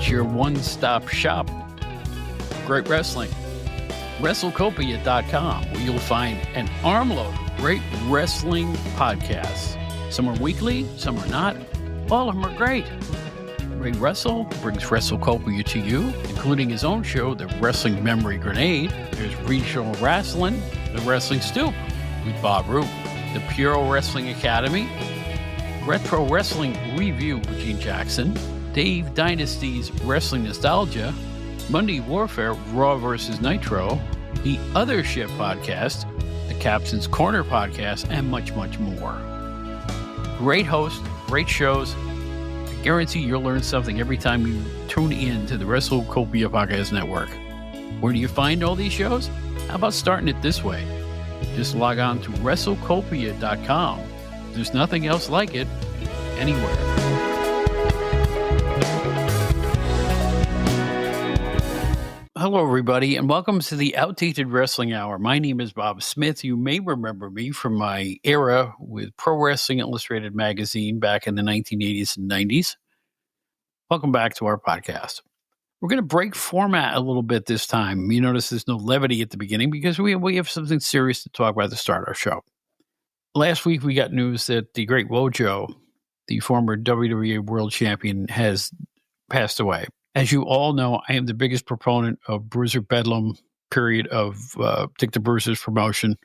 It's your one-stop shop for great wrestling. WrestleCopia.com, where you'll find an armload of great wrestling podcasts. Some are weekly, some are not. All of them are great. Ray Russell brings WrestleCopia to you, including his own show, The Wrestling Memory Grenade. There's Regional Wrestling, The Wrestling Stoop with Bob Roop, The Puro Wrestling Academy, Retro Wrestling Review with Gene Jackson, Dave Dynasty's Wrestling Nostalgia, Monday Warfare, Raw vs. Nitro, the Other Shit podcast, the Captain's Corner podcast, and much, much more. Great host, great shows. I guarantee you'll learn something every time you tune in to the WrestleCopia Podcast Network. Where do you find all these shows? How about starting it this way? Just log on to WrestleCopia.com. There's nothing else like it anywhere. Hello, everybody, and welcome to the Outdated Wrestling Hour. My name is Bob Smith. You may remember me from my era with Pro Wrestling Illustrated magazine back in the 1980s and 90s. Welcome back to our podcast. We're going to break format a little bit this time. You notice there's no levity at the beginning because we have something serious to talk about to start our show. Last week, we got news that the Great Wojo, the former WWE World Champion, has passed away. As you all know, I am the biggest proponent of Bruiser Bedlam, period of Dick the Bruiser's promotion,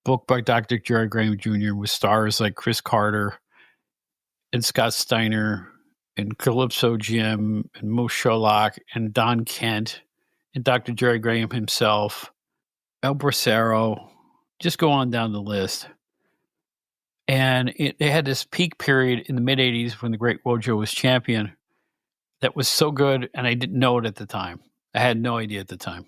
booked by Dr. Jerry Graham Jr. with stars like Chris Carter and Scott Steiner and Calypso Jim and Mo Sherlock and Don Kent and Dr. Jerry Graham himself, El Bracero. Just go on down the list. And it had this peak period in the mid-'80s when the Great Wojo was champion that was so good, and I didn't know it at the time. I had no idea at the time.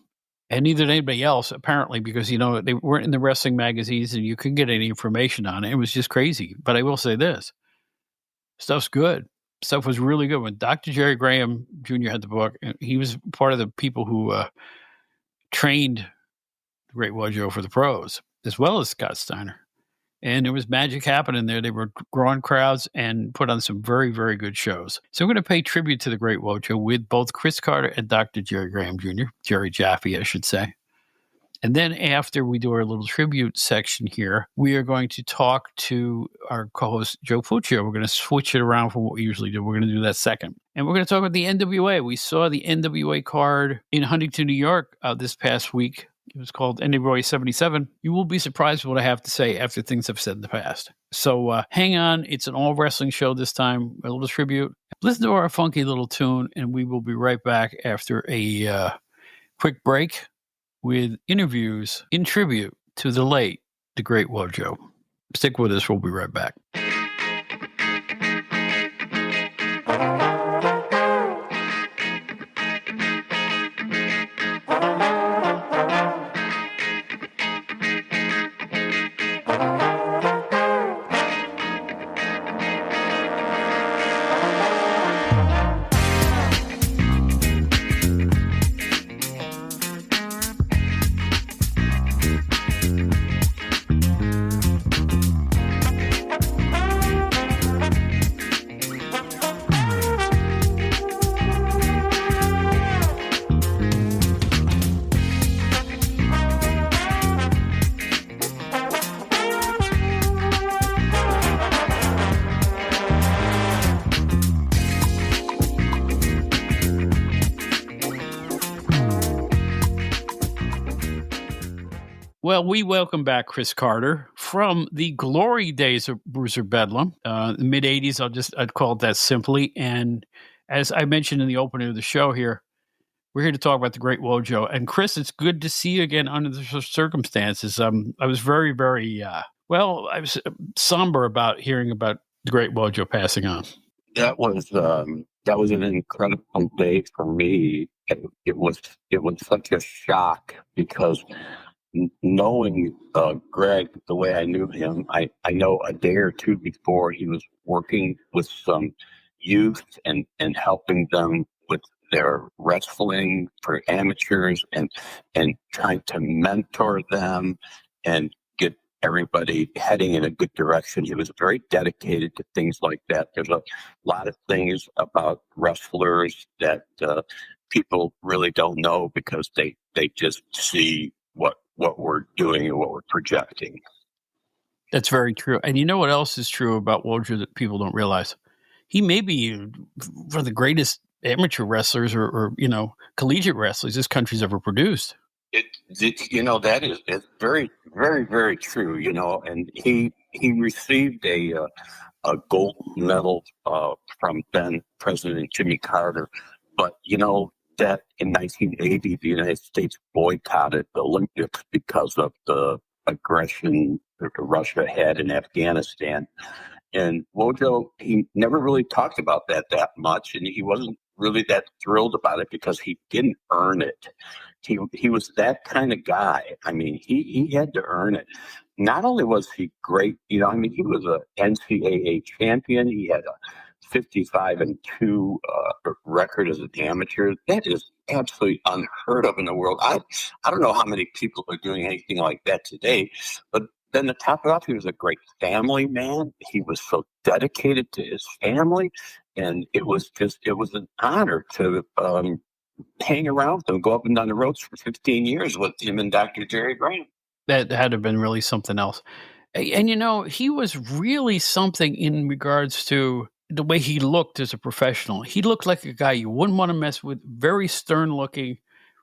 And neither did anybody else, apparently, because, they weren't in the wrestling magazines and you couldn't get any information on it. It was just crazy. But I will say this. Stuff's good. Stuff was really good. When Dr. Jerry Graham Jr. had the book, he was part of the people who trained the Great Wojo for the pros, as well as Scott Steiner. And there was magic happening there. They were drawing crowds and put on some very, very good shows. So I'm going to pay tribute to the Great Wojo with both Chris Carter and Dr. Jerry Graham Jr., Jerry Jaffe, I should say. And then after we do our little tribute section here, we are going to talk to our co-host, Joe Puccio. We're going to switch it around from what we usually do. We're going to do that second. And we're going to talk about the NWA. We saw the NWA card in Huntington, New York this past week. It was called NWA 77. You will be surprised what I have to say after things I've said in the past. So hang on. It's an all-wrestling show this time, a little tribute. Listen to our funky little tune, and we will be right back after a quick break with interviews in tribute to the Great Wojo. Stick with us. We'll be right back. Well, we welcome back Chris Carter from the glory days of Bruiser Bedlam, the mid-'80s. I'd call it that simply. And as I mentioned in the opening of the show here, we're here to talk about the Great Wojo. And Chris, it's good to see you again under the circumstances. I was very, very, I was somber about hearing about the Great Wojo passing on. That was an incredible day for me. It was such a shock because knowing Greg the way I knew him, I know a day or two before he was working with some youth and helping them with their wrestling for amateurs and trying to mentor them and get everybody heading in a good direction. He was very dedicated to things like that. There's a lot of things about wrestlers that people really don't know because they just see what we're doing and what we're projecting. That's very true. And you know what else is true about Wojo that people don't realize? He may be one of the greatest amateur wrestlers or collegiate wrestlers this country's ever produced. That is it's very, very, very true. And he received a gold medal from then President Jimmy Carter, but that in 1980 the United States boycotted the Olympics because of the aggression that Russia had in Afghanistan. And Wojo, he never really talked about that much, and he wasn't really that thrilled about it because he didn't earn it. He was that kind of guy. I mean, he had to earn it. Not only was he great, he was a NCAA champion. He had a 55-2 record as an amateur. That is absolutely unheard of in the world. I don't know how many people are doing anything like that today, but then to top it off, he was a great family man. He was so dedicated to his family, and it was an honor to hang around with him, go up and down the roads for 15 years with him and Dr. Jerry Graham. That had to have been really something else. And he was really something in regards to the way he looked as a professional. He looked like a guy you wouldn't want to mess with, very stern looking,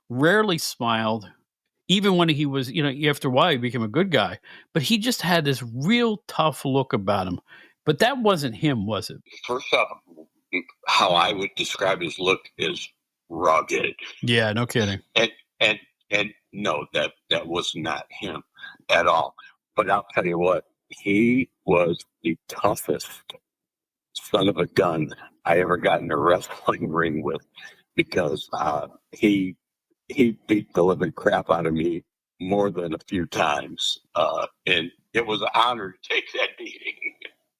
rarely smiled. Even when he was, after a while, he became a good guy. But he just had this real tough look about him. But that wasn't him, was it? First off, how I would describe his look is rugged. Yeah, no kidding. And no, that was not him at all. But I'll tell you what, he was the toughest son of a gun I ever got in a wrestling ring with, because he beat the living crap out of me more than a few times, and it was an honor to take that beating.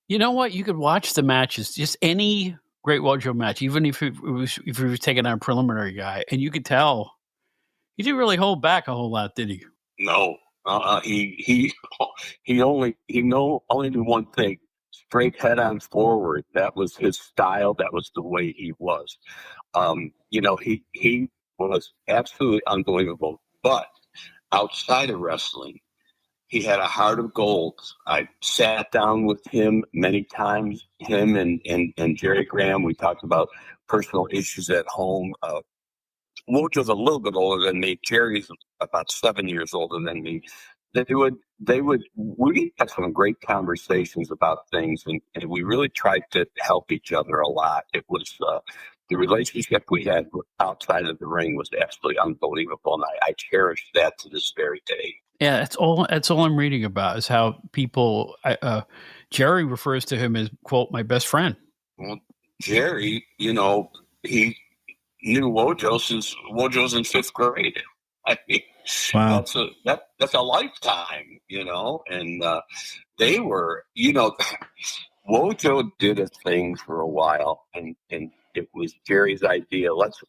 You know what? You could watch the matches, just any Great Wojo match, even if he was taking on a preliminary guy, and you could tell he didn't really hold back a whole lot, did he? No, he only did one thing: straight head on forward. That was his style. That was the way he was. He was absolutely unbelievable. But outside of wrestling, he had a heart of gold. I sat down with him many times. Him and Jerry Graham. We talked about personal issues at home. Wojo's a little bit older than me. Jerry's about 7 years older than me. We had some great conversations about things, and we really tried to help each other a lot. It was the relationship we had outside of the ring was absolutely unbelievable, and I cherish that to this very day. Yeah, that's all I'm reading about is how people. Jerry refers to him as, quote, my best friend. Well, Jerry, he knew Wojo since Wojo's in 5th grade. I mean, wow, that's a lifetime, and they were, Wojo did a thing for a while, and it was Jerry's idea. Let's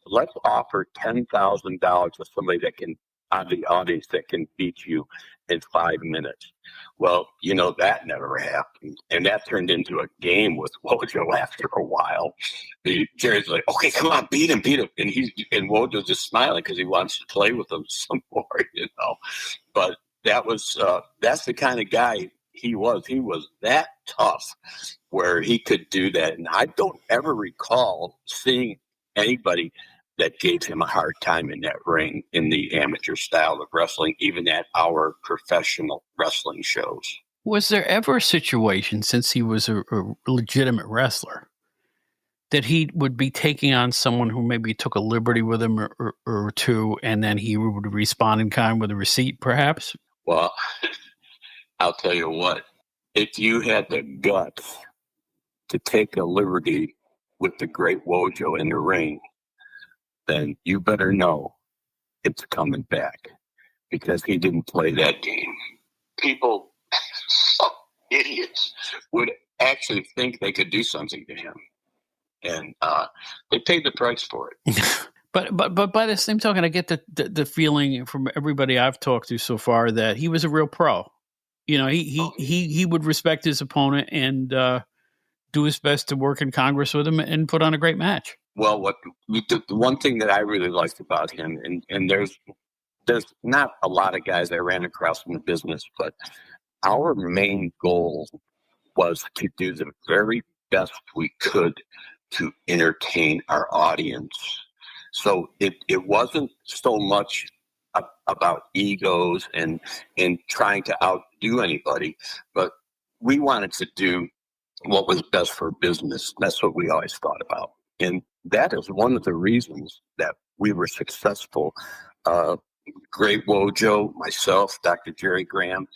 offer $10,000 to somebody that can, out of the audience, that can beat you in 5 minutes. Well, that never happened, and that turned into a game with Wojo after a while. Jerry's like, "Okay, come on, beat him," and Wojo's just smiling because he wants to play with him some more, But that's the kind of guy he was. He was that tough where he could do that, and I don't ever recall seeing anybody that gave him a hard time in that ring in the amateur style of wrestling, even at our professional wrestling shows. Was there ever a situation, since he was a legitimate wrestler, that he would be taking on someone who maybe took a liberty with him or two, and then he would respond in kind with a receipt, perhaps? Well, I'll tell you what, if you had the guts to take a liberty with the Great Wojo in the ring, then you better know it's coming back, because he didn't play that game. People, some idiots, would actually think they could do something to him, and they paid the price for it. But by the same token, I get the feeling from everybody I've talked to so far that he was a real pro. He would respect his opponent and do his best to work in Congress with him and put on a great match. Well, the one thing that I really liked about him, and there's not a lot of guys I ran across in the business, but our main goal was to do the very best we could to entertain our audience. So it wasn't so much about egos and trying to outdo anybody, but we wanted to do what was best for business. That's what we always thought about. And that is one of the reasons that we were successful. Great Wojo, myself, Dr. Jerry Graham,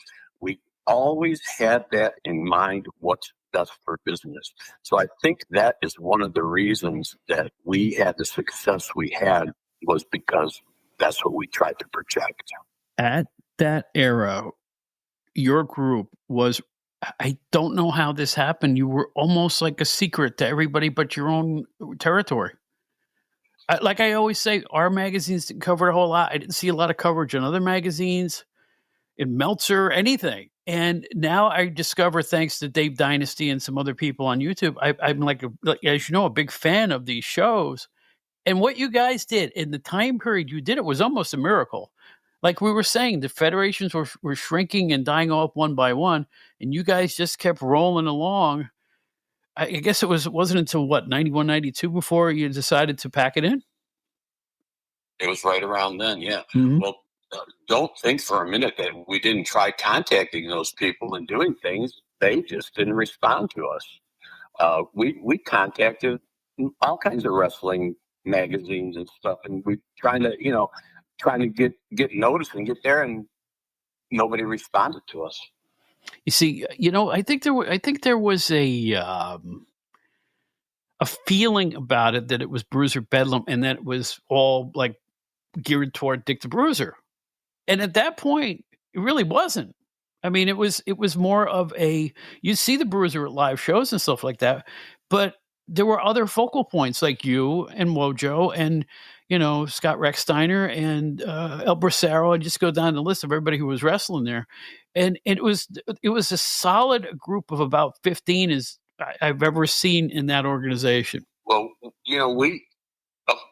we always had that in mind, what's best for business. So I think that is one of the reasons that we had the success we had, was because that's what we tried to project. At that era, your group was, I don't know how this happened, you were almost like a secret to everybody but your own territory. Like I always say, our magazines didn't cover a whole lot. I didn't see a lot of coverage in other magazines, in Meltzer, anything. And now I discover, thanks to Dave Dynasty and some other people on YouTube, I'm like, as you know, a big fan of these shows. And what you guys did in the time period you did it was almost a miracle. Like we were saying, the federations were shrinking and dying off one by one, and you guys just kept rolling along. I guess it wasn't until 91, 92 before you decided to pack it in? It was right around then, yeah. Mm-hmm. Well, don't think for a minute that we didn't try contacting those people and doing things. They just didn't respond to us. We contacted all kinds of wrestling magazines and stuff, and we trying to get noticed and get there, and nobody responded to us. You see, I think there was a feeling about it that it was Bruiser Bedlam, and that it was all like geared toward Dick the Bruiser. And at that point, it really wasn't. I mean, it was more of you see the Bruiser at live shows and stuff like that, but there were other focal points like you and Wojo and, Scott Recksteiner and El Bracero, and just go down the list of everybody who was wrestling there. And it was a solid group of about 15 as I've ever seen in that organization. Well,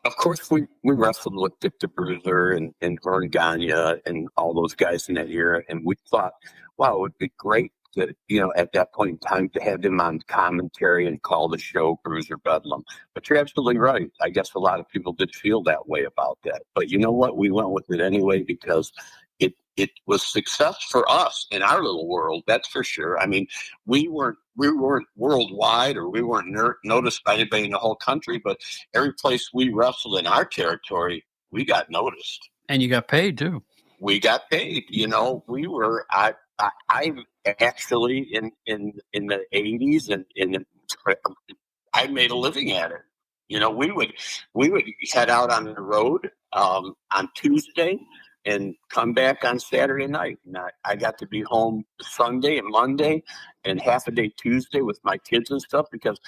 of course, we wrestled with Dick the Bruiser and Vern Gagne and all those guys in that era, and we thought, wow, it would be great to, at that point in time, to have them on commentary and call the show Bruiser Bedlam. But you're absolutely right. I guess a lot of people did feel that way about that. But you know what? We went with it anyway because it was success for us in our little world, that's for sure. I mean, we weren't worldwide, or we weren't noticed by anybody in the whole country, but every place we wrestled in our territory, we got noticed. And you got paid too. We got paid. We were. I actually in the 80s and I made a living at it. We would head out on the road on Tuesday and come back on Saturday night. And I got to be home Sunday and Monday and half a day Tuesday with my kids and stuff, because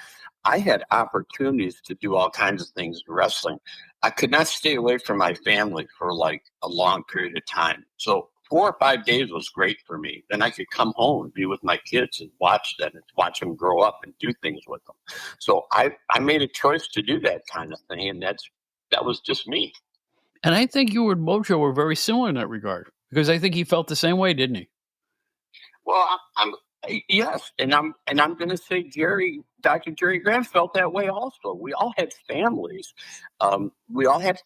I had opportunities to do all kinds of things in wrestling. I could not stay away from my family for like a long period of time. So 4 or 5 days was great for me. Then I could come home and be with my kids and watch them grow up and do things with them. So I made a choice to do that kind of thing, and that was just me. And I think you and Mojo were very similar in that regard, because I think he felt the same way, didn't he? Well, yes, and I'm going to say Dr. Jerry Graham felt that way also. We all had families. We all had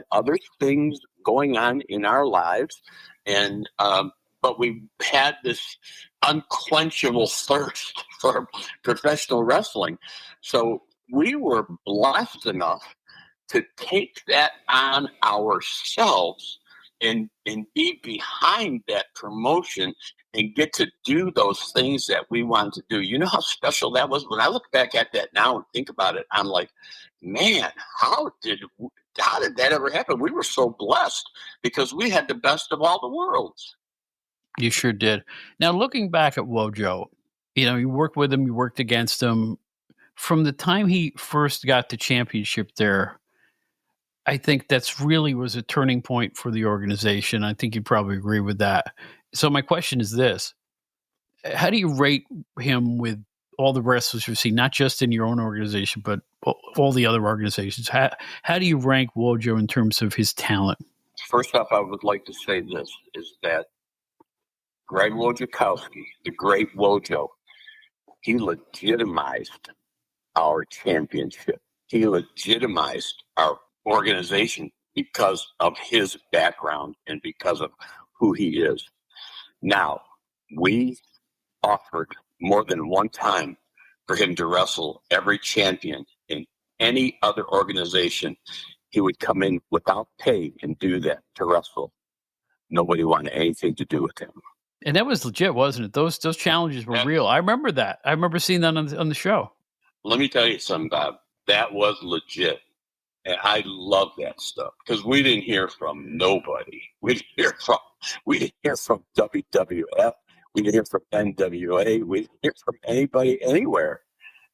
other things going on in our lives, and but we had this unquenchable thirst for professional wrestling. So we were blessed enough to take that on ourselves and be behind that promotion and get to do those things that we wanted to do. You know how special that was? When I look back at that now and think about it, I'm like, man, how did that ever happen? We were so blessed because we had the best of all the worlds. You sure did. Now, looking back at Wojo, you worked with him, you worked against him. From the time he first got the championship there, I think that's really was a turning point for the organization. I think you'd probably agree with that. So my question is this: how do you rate him with all the wrestlers you've seen, not just in your own organization, but all the other organizations? How do you rank Wojo in terms of his talent? First off, I would like to say this, is that Greg Wojciechowski, the Great Wojo, he legitimized our championship. He legitimized our organization because of his background and because of who he is. Now, we offered more than one time for him to wrestle every champion in any other organization. He would come in without pay and do that to wrestle. Nobody wanted anything to do with him. And that was legit, wasn't it? Those challenges were real. I remember that. I remember seeing that on the show. Let me tell you something, Bob. That was legit. And I love that stuff because we didn't hear from nobody. We didn't hear from WWF. We didn't hear from NWA. We didn't hear from anybody anywhere.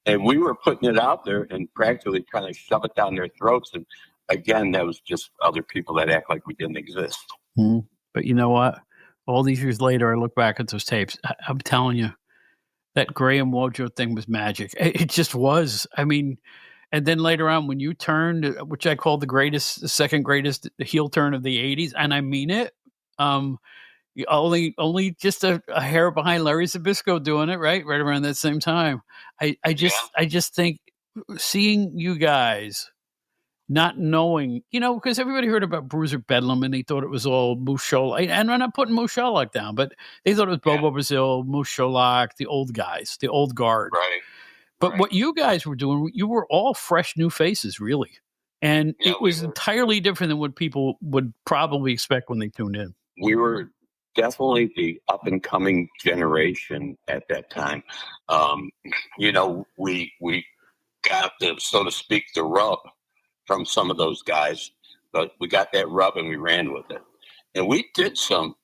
And we were putting it out there and practically trying to shove it down their throats. And again, that was just other people that act like we didn't exist. Mm-hmm. But you know what? All these years later, I look back at those tapes. I'm telling you, that Graham Wojo thing was magic. It just was. I mean, and then later on, when you turned, which I call the second greatest heel turn of the '80s, and I mean it. Only just a hair behind Larry Zbyszko doing it, right around that same time. I just think seeing you guys not knowing, because everybody heard about Bruiser Bedlam and they thought it was all Moose Sholak. And I'm not putting Moose Sholak down, but they thought it was Bobo Brazil, Moose Sholak, the old guys, the old guard. Right. But what you guys were doing, you were all fresh new faces, really. And it was entirely different than what people would probably expect when they tuned in. We were definitely the up and coming generation at that time. We got the, so to speak, the rub from some of those guys, but we got that rub and we ran with it. And we did some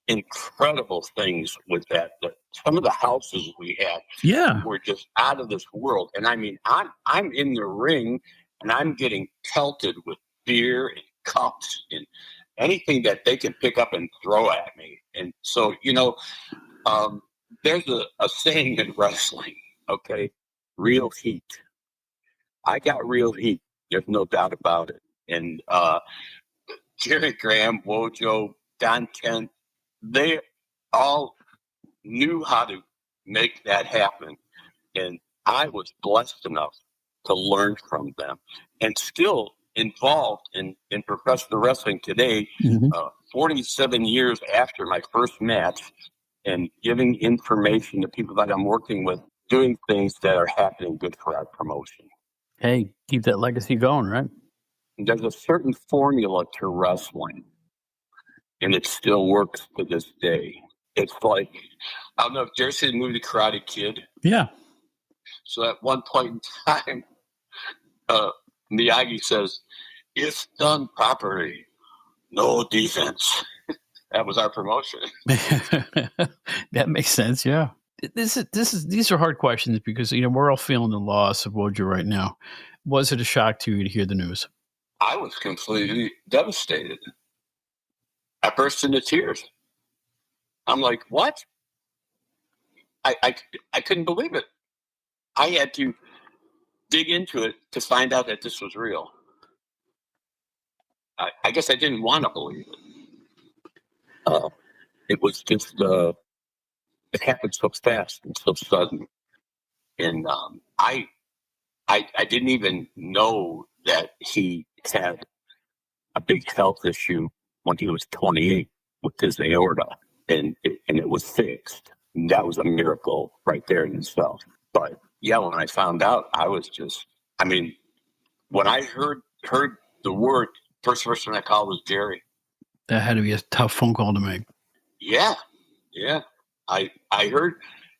incredible things with that. Some of the houses we had were just out of this world. And I mean, I'm in the ring and I'm getting pelted with beer and cups and anything that they can pick up and throw at me. And so, there's a saying in wrestling, okay, real heat. I got real heat. There's no doubt about it. And Jerry Graham, Wojo, Don Kent, they all knew how to make that happen. And I was blessed enough to learn from them and still involved in professional wrestling today, 47 years after my first match, and giving information to people that I'm working with, doing things that are happening good for our promotion. Hey, keep that legacy going, right? There's a certain formula to wrestling, and it still works to this day. It's like, I don't know if Jerry said the movie The Karate Kid. Yeah. So at one point in time, Miyagi says, if done properly, no defense. That was our promotion. That makes sense, yeah. These are hard questions because we're all feeling the loss of Wojo right now. Was it a shock to you to hear the news? I was completely devastated. I burst into tears. I'm like, what? I couldn't believe it. I had to dig into it to find out that this was real. I guess I didn't want to believe it. It was just, it happened so fast and so sudden. And I didn't even know that he had a big health issue when he was 28 with his aorta, and it was fixed. And that was a miracle right there in itself. But yeah, when I found out, I was just, when I heard the word, first person I called was Jerry. That had to be a tough phone call to make. Yeah. I heard,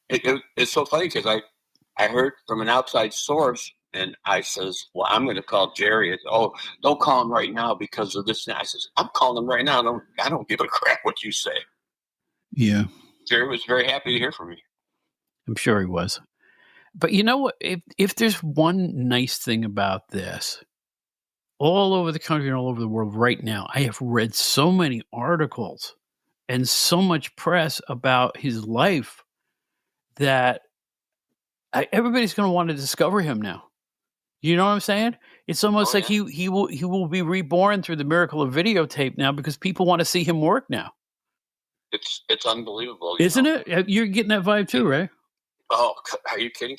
it's so funny because I heard from an outside source, and I says, well, I'm going to call Jerry. Don't call him right now because of this. And I says, I'm calling him right now. I don't give a crap what you say. Yeah. Jerry was very happy to hear from me. I'm sure he was. But you know what? If there's one nice thing about this, all over the country and all over the world right now, I have read so many articles and so much press about his life that everybody's going to want to discover him now. You know what I'm saying? It's almost like he will be reborn through the miracle of videotape now because people want to see him work now. It's unbelievable, isn't it? You're getting that vibe too, right? Oh, are you kidding?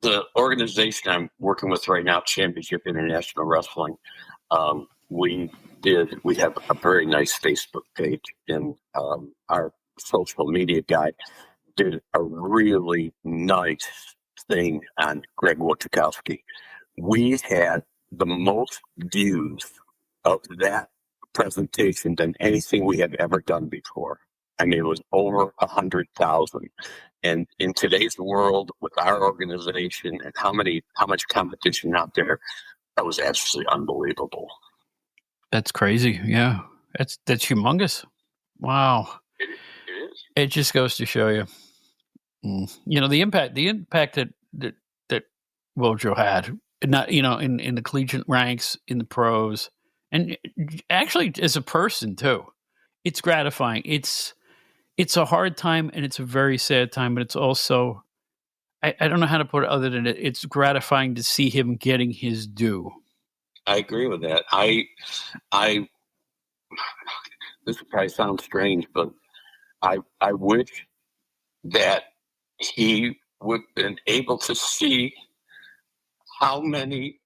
The organization I'm working with right now, Championship International Wrestling, we have a very nice Facebook page, and our social media guy did a really nice thing on Greg Wojo. We had the most views of that presentation than anything we have ever done before. I mean, it was over 100,000. And in today's world, with our organization and how much competition out there, that was absolutely unbelievable. That's crazy. Yeah, that's humongous. Wow, it is. It just goes to show you, you know, the impact that Wojo had, not in the collegiate ranks, in the pros, and actually as a person too. It's gratifying. It's a hard time and it's a very sad time, but it's also, I don't know how to put it other than it's gratifying to see him getting his due. I agree with that. This will probably sound strange, but I wish that he would have been able to see how many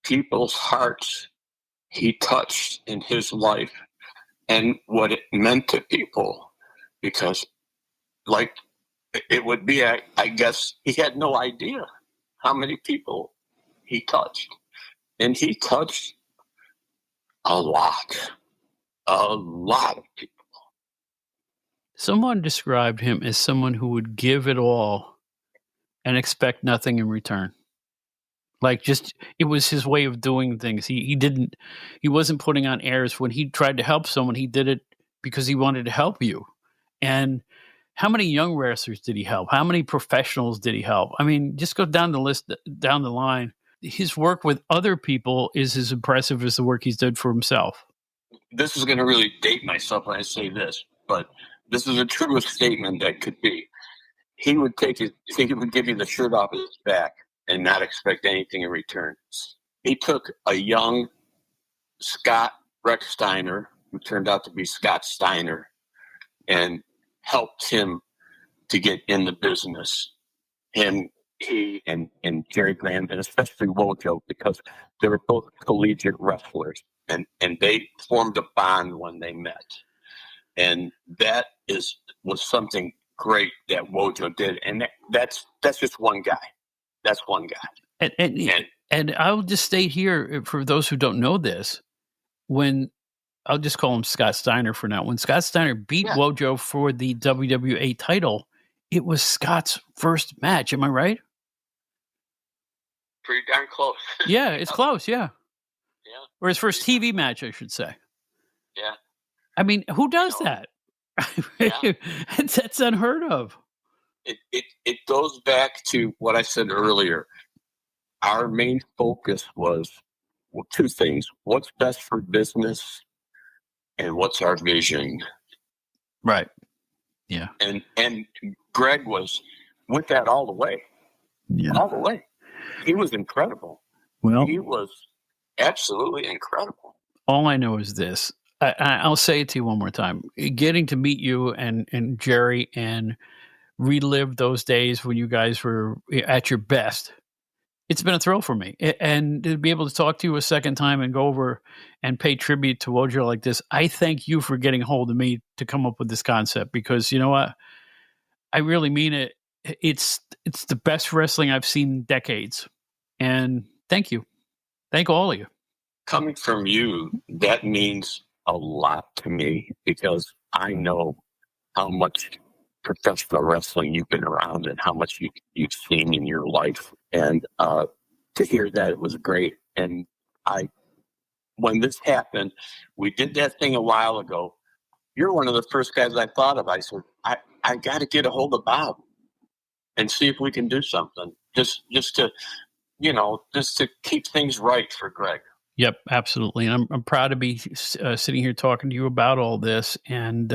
people's hearts he touched in his life and what it meant to people, because like it would be, I guess he had no idea how many people he touched, and he touched a lot of people. Someone described him as someone who would give it all and expect nothing in return. Like, just, it was his way of doing things. He wasn't putting on airs. When he tried to help someone, he did it because he wanted to help you. And how many young wrestlers did he help? How many professionals did he help? I mean, just go down the list, down the line. His work with other people is as impressive as the work he's done for himself. This is going to really date myself when I say this, but this is a true statement that could be. He would give you the shirt off his back and not expect anything in return. He took a young Scott Recksteiner, who turned out to be Scott Steiner, and helped him to get in the business. He and Jerry Graham, and especially Wojo, because they were both collegiate wrestlers, and they formed a bond when they met. And that was something great that Wojo did. And that's just one guy. That's one guy. And I'll just state here, for those who don't know this, when I'll just call him Scott Steiner for now. When Scott Steiner beat Wojo for the WWA title, it was Scott's first match. Am I right? Pretty darn close. Yeah, it's close. Yeah. Yeah. Or his first TV match, I should say. Yeah. I mean, who does that? Yeah. That's unheard of. It goes back to what I said earlier. Our main focus was two things: what's best for business, and what's our vision. Right. Yeah. And Greg was with that all the way. Yeah. All the way. He was incredible. Well, he was absolutely incredible. All I know is this. I'll say it to you one more time. Getting to meet you and Jerry and relive those days when you guys were at your best, it's been a thrill for me. And to be able to talk to you a second time and go over and pay tribute to Wojo like this, I thank you for getting a hold of me to come up with this concept, because you know what? I really mean it. It's the best wrestling I've seen in decades. And thank you. Thank all of you. Coming from you, that means a lot to me, because I know how much professional wrestling you've been around and how much you've seen in your life. And to hear that, it was great. And when this happened, we did that thing a while ago. You're one of the first guys I thought of. I said, I got to get a hold of Bob and see if we can do something, just to keep things right for Greg. Yep, absolutely. And I'm proud to be sitting here talking to you about all this. And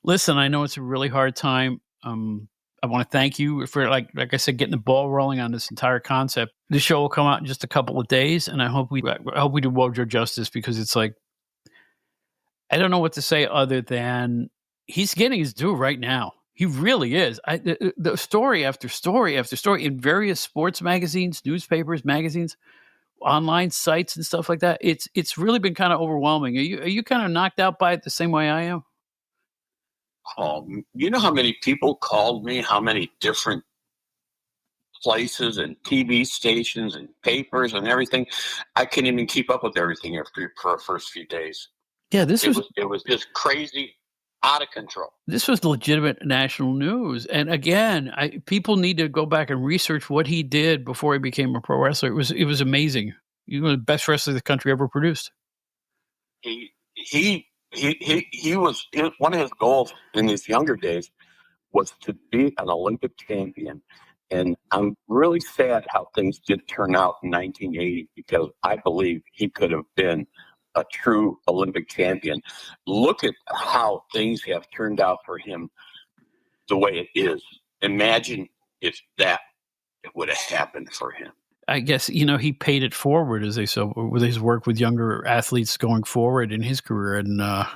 listen, I know it's a really hard time. I want to thank you for, like I said, getting the ball rolling on this entire concept. The show will come out in just a couple of days, and I hope we do Wojo justice, because it's like, I don't know what to say other than he's getting his due right now. He really is. The story after story after story in various sports magazines, newspapers, magazines, online sites, and stuff like that. It's really been kind of overwhelming. Are you kind of knocked out by it the same way I am? You know how many people called me, how many different places and TV stations and papers and everything. I couldn't even keep up with everything after the first few days. Yeah, It was just crazy, out of control. This was legitimate national news. And again, people need to go back and research what he did before he became a pro wrestler. It was amazing. He was the best wrestler the country ever produced. He was one of his goals in his younger days was to be an Olympic champion. And I'm really sad how things did turn out in 1980, because I believe he could have been a true Olympic champion. Look at how things have turned out for him the way it is. Imagine if that would have happened for him. I guess, he paid it forward, as they say, with his work with younger athletes going forward in his career. And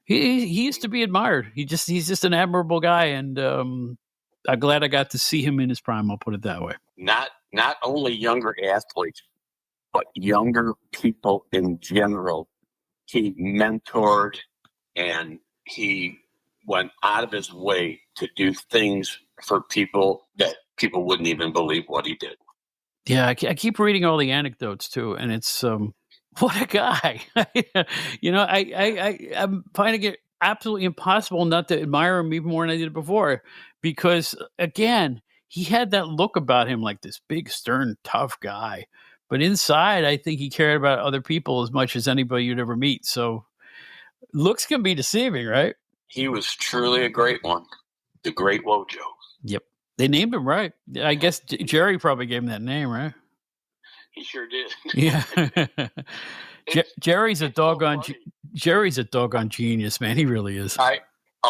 he used to be admired. He's just an admirable guy. And I'm glad I got to see him in his prime. I'll put it that way. Not only younger athletes, but younger people in general. He mentored, and he went out of his way to do things for people that people wouldn't even believe what he did. Yeah, I keep reading all the anecdotes too, and it's what a guy. I'm finding it absolutely impossible not to admire him even more than I did before, because again, he had that look about him, like this big, stern, tough guy. But inside, I think he cared about other people as much as anybody you'd ever meet. So looks can be deceiving, right? He was truly a great one. The Great Wojo. Yep. They named him right. I guess Jerry probably gave him that name, right? He sure did. Yeah. Jerry's a doggone genius, man. He really is.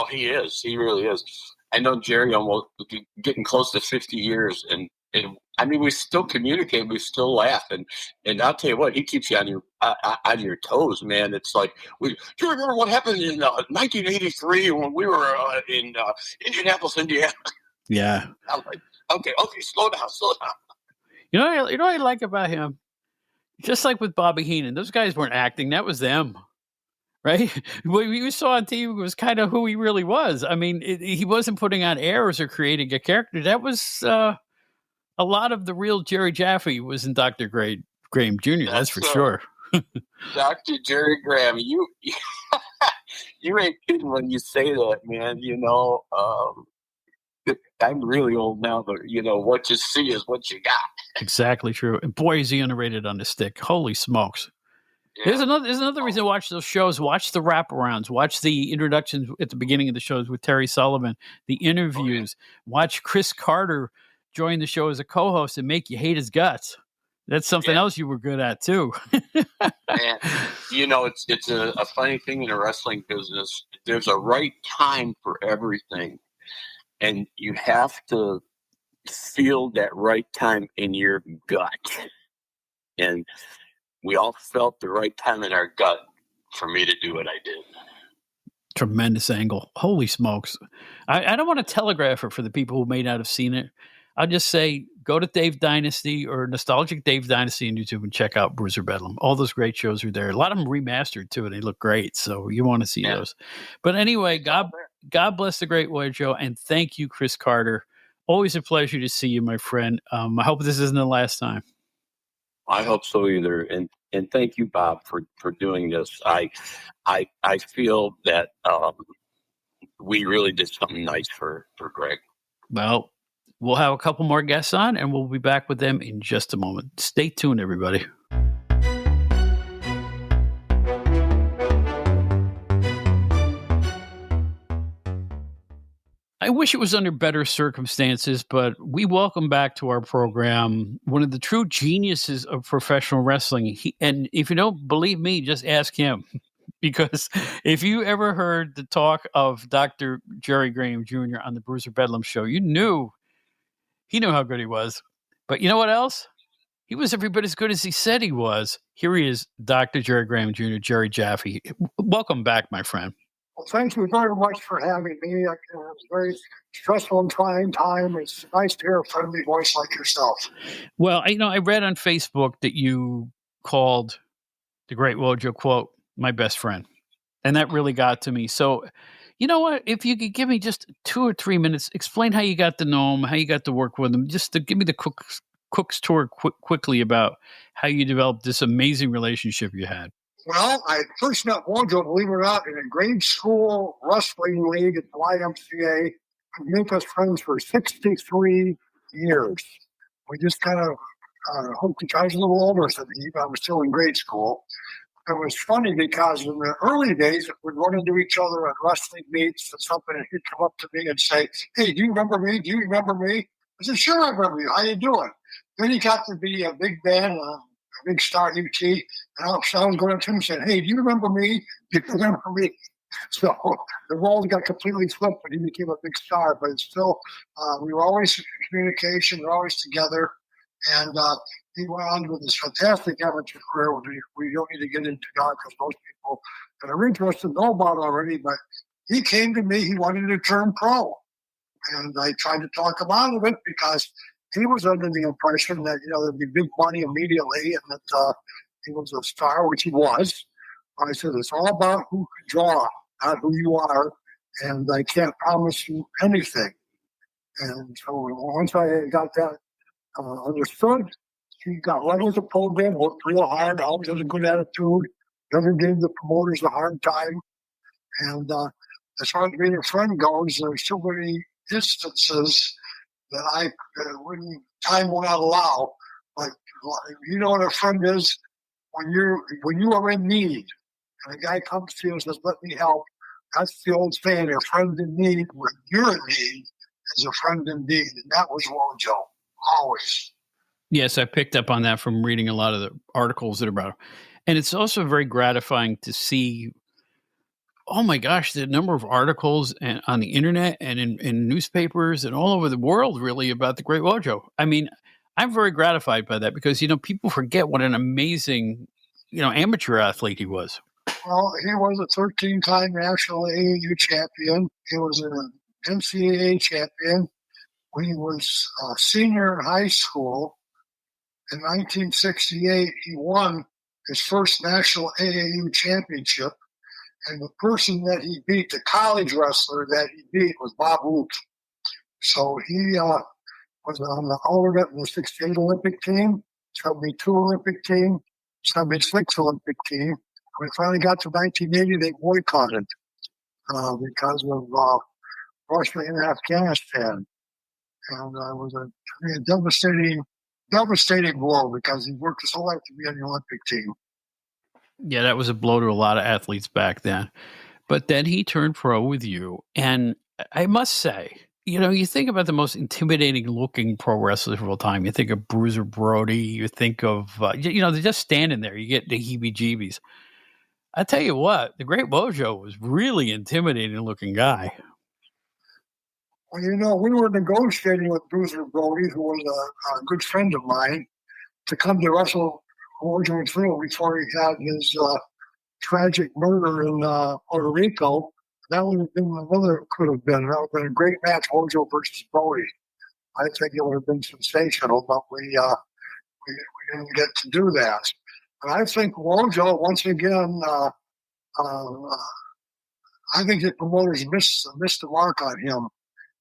He is. He really is. I know Jerry almost getting close to 50 years, and I mean, we still communicate, we still laugh, and I'll tell you what, he keeps you on your toes, man. It's like, do you remember what happened in 1983 when we were in Indianapolis, Indiana? Yeah. I'm like, okay, slow down. You know what I like about him? Just like with Bobby Heenan, those guys weren't acting; that was them, right? What you saw on TV was kind of who he really was. I mean, he wasn't putting on airs or creating a character. That was a lot of the real Jerry Jaffe was in Dr. Graham Jr. That's for sure. Dr. Jerry Graham, you ain't kidding when you say that, man. I'm really old now, but what you see is what you got. Exactly true. And boy, is he underrated on the stick. Holy smokes. Yeah. There's another reason to watch those shows. Watch the wraparounds. Watch the introductions at the beginning of the shows with Terry Sullivan, the interviews. Watch Chris Carter join the show as a co-host and make you hate his guts. That's something else you were good at too. And it's a funny thing in the wrestling business. There's a right time for everything, and you have to feel that right time in your gut. And we all felt the right time in our gut for me to do what I did. Tremendous angle. Holy smokes. I don't want to telegraph it for the people who may not have seen it. I'll just say, go to Dave Dynasty or Nostalgic Dave Dynasty on YouTube and check out Bruiser Bedlam. All those great shows are there. A lot of them remastered too, and they look great. So you want to see those. But anyway, God bless the Great Wojo, and thank you, Chris Carter. Always a pleasure to see you, my friend. I hope this isn't the last time. I hope so either. And thank you, Bob, for doing this. I feel that we really did something nice for Greg. Well, we'll have a couple more guests on, and we'll be back with them in just a moment. Stay tuned, everybody. I wish it was under better circumstances, but we welcome back to our program one of the true geniuses of professional wrestling. And if you don't believe me, just ask him. Because if you ever heard the talk of Dr. Jerry Graham Jr. on the Bruiser Bedlam show, he knew how good he was. But you know what else? He was every bit as good as he said he was. Here he is, Dr. Jerry Graham Jr., Jerry Jaffe. Welcome back, my friend. Well, thank you very much for having me. It's a very stressful and trying time. It's nice to hear a friendly voice like yourself. Well, I read on Facebook that you called the Great Wojo, quote, my best friend. And that really got to me. So, you know what? If you could give me just 2 or 3 minutes, explain how you got to know him, how you got to work with him, just to give me the cook's tour quickly about how you developed this amazing relationship you had. Well, I first met Wojo, believe it or not, in a grade school wrestling league at the YMCA. We made us friends for 63 years. We just kind of hoped each other. I was a little older than me, but I was still in grade school. It was funny because in the early days, we'd run into each other at wrestling meets or something, and he'd come up to me and say, "Hey, do you remember me? Do you remember me?" I said, "Sure, I remember you. How you doing?" Then he got to be a big man, a big star at UT, and I was going up to him and saying, "Hey, do you remember me? Do you remember me?" So the roles got completely flipped, but he became a big star. But it's still, we were always in communication, we were always together, and he went on with this fantastic amateur career. We don't need to get into that because most people that are interested know about already. But he came to me, he wanted to turn pro. And I tried to talk him out of it because he was under the impression that, there'd be big money immediately and that he was a star, which he was. I said, it's all about who can draw, not who you are. And I can't promise you anything. And so once I got that understood, he got right with the program, worked real hard, always has a good attitude, never gave the promoters a hard time. And as far as being a friend goes, there's so many instances that time will not allow. Like, you know what a friend is when you are in need, and a guy comes to you and says, "Let me help." That's the old saying: "A friend in need when you're in need is a friend indeed," and that was Wojo, always. Yes, I picked up on that from reading a lot of the articles that are about it. And it's also very gratifying to see, oh my gosh, the number of articles on the internet and in newspapers and all over the world, really, about the Great Wojo. I mean, I'm very gratified by that because, people forget what an amazing, amateur athlete he was. Well, he was a 13-time national AAU champion. He was an NCAA champion. When he was a senior in high school, in 1968, he won his first national AAU championship. And the person that he beat, the college wrestler that he beat, was Bob Root. So he was on the alternate in the 68 Olympic team, 72 Olympic team, 76 Olympic team. When we finally got to 1980, they boycotted because of Russia and Afghanistan. And it was a devastating blow because he worked his whole life to be on the Olympic team. Yeah, that was a blow to a lot of athletes back then. But then he turned pro with you. And I must say, you think about the most intimidating looking pro wrestlers of all time. You think of Bruiser Brody. You think of, they're just standing there. You get the heebie-jeebies. I tell you what, the Great Wojo was really intimidating looking guy. Well, we were negotiating with Bruiser Brody, who was a good friend of mine, to come to wrestle Wojo through before he had his tragic murder in Puerto Rico. That would have been another, could have been. That would have been a great match, Wojo versus Brody. I think it would have been sensational, but we didn't get to do that. But I think Wojo, once again, I think the promoters missed the mark on him.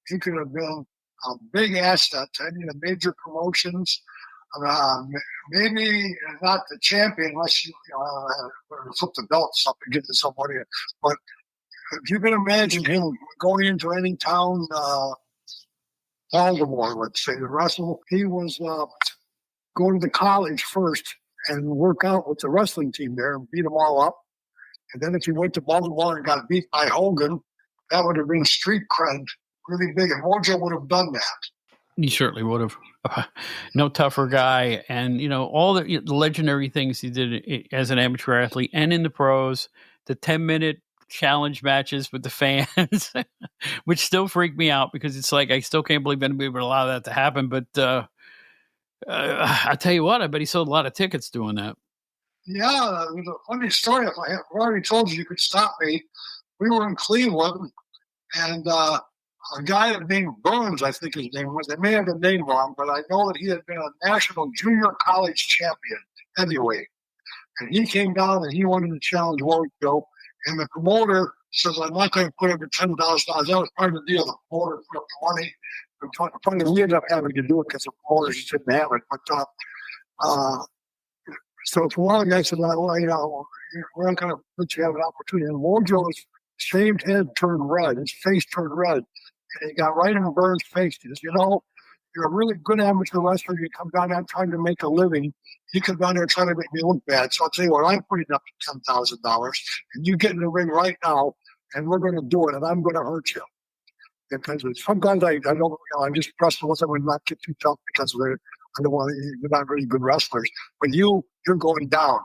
He could have been a big asset to any of the major promotions. Maybe not the champion unless you flip the belt or something, get to somebody. But if you can imagine him going into any town, Baltimore, let's say, to wrestle, he was going to college first and work out with the wrestling team there and beat them all up. And then if he went to Baltimore and got beat by Hogan, that would have been street cred really big, and Wojo would have done that. He certainly would have. No tougher guy, and all the legendary things he did as an amateur athlete and in the pros. The 10-minute challenge matches with the fans, which still freak me out because it's like I still can't believe anybody would allow that to happen. But I tell you what, I bet he sold a lot of tickets doing that. Yeah, it was a funny story. If I had already told you could stop me, we were in Cleveland, and a guy named Burns, I think his name was. They may have the name wrong, but I know that he had been a national junior college champion heavyweight. And he came down and he wanted to challenge Wojo. And the promoter says, I'm not going to put up for $10,000. That was part of the deal. The promoter put up the money. Finally, we ended up having to do it because the promoters just didn't have it. But so for a while, the guy said, well, we're not going to let you have an opportunity. And Wojo's shaved head turned red. His face turned red. And he got right in Burns' face. He says, you're a really good amateur wrestler. You come down there trying to make a living. You come down there trying to make me look bad. So I'll tell you what, I'm putting up $10,000, and you get in the ring right now, and we're going to do it, and I'm going to hurt you. Because sometimes I don't, I'm just wrestling with them and not get too tough because I don't want to, they're not really good wrestlers. But you're going down,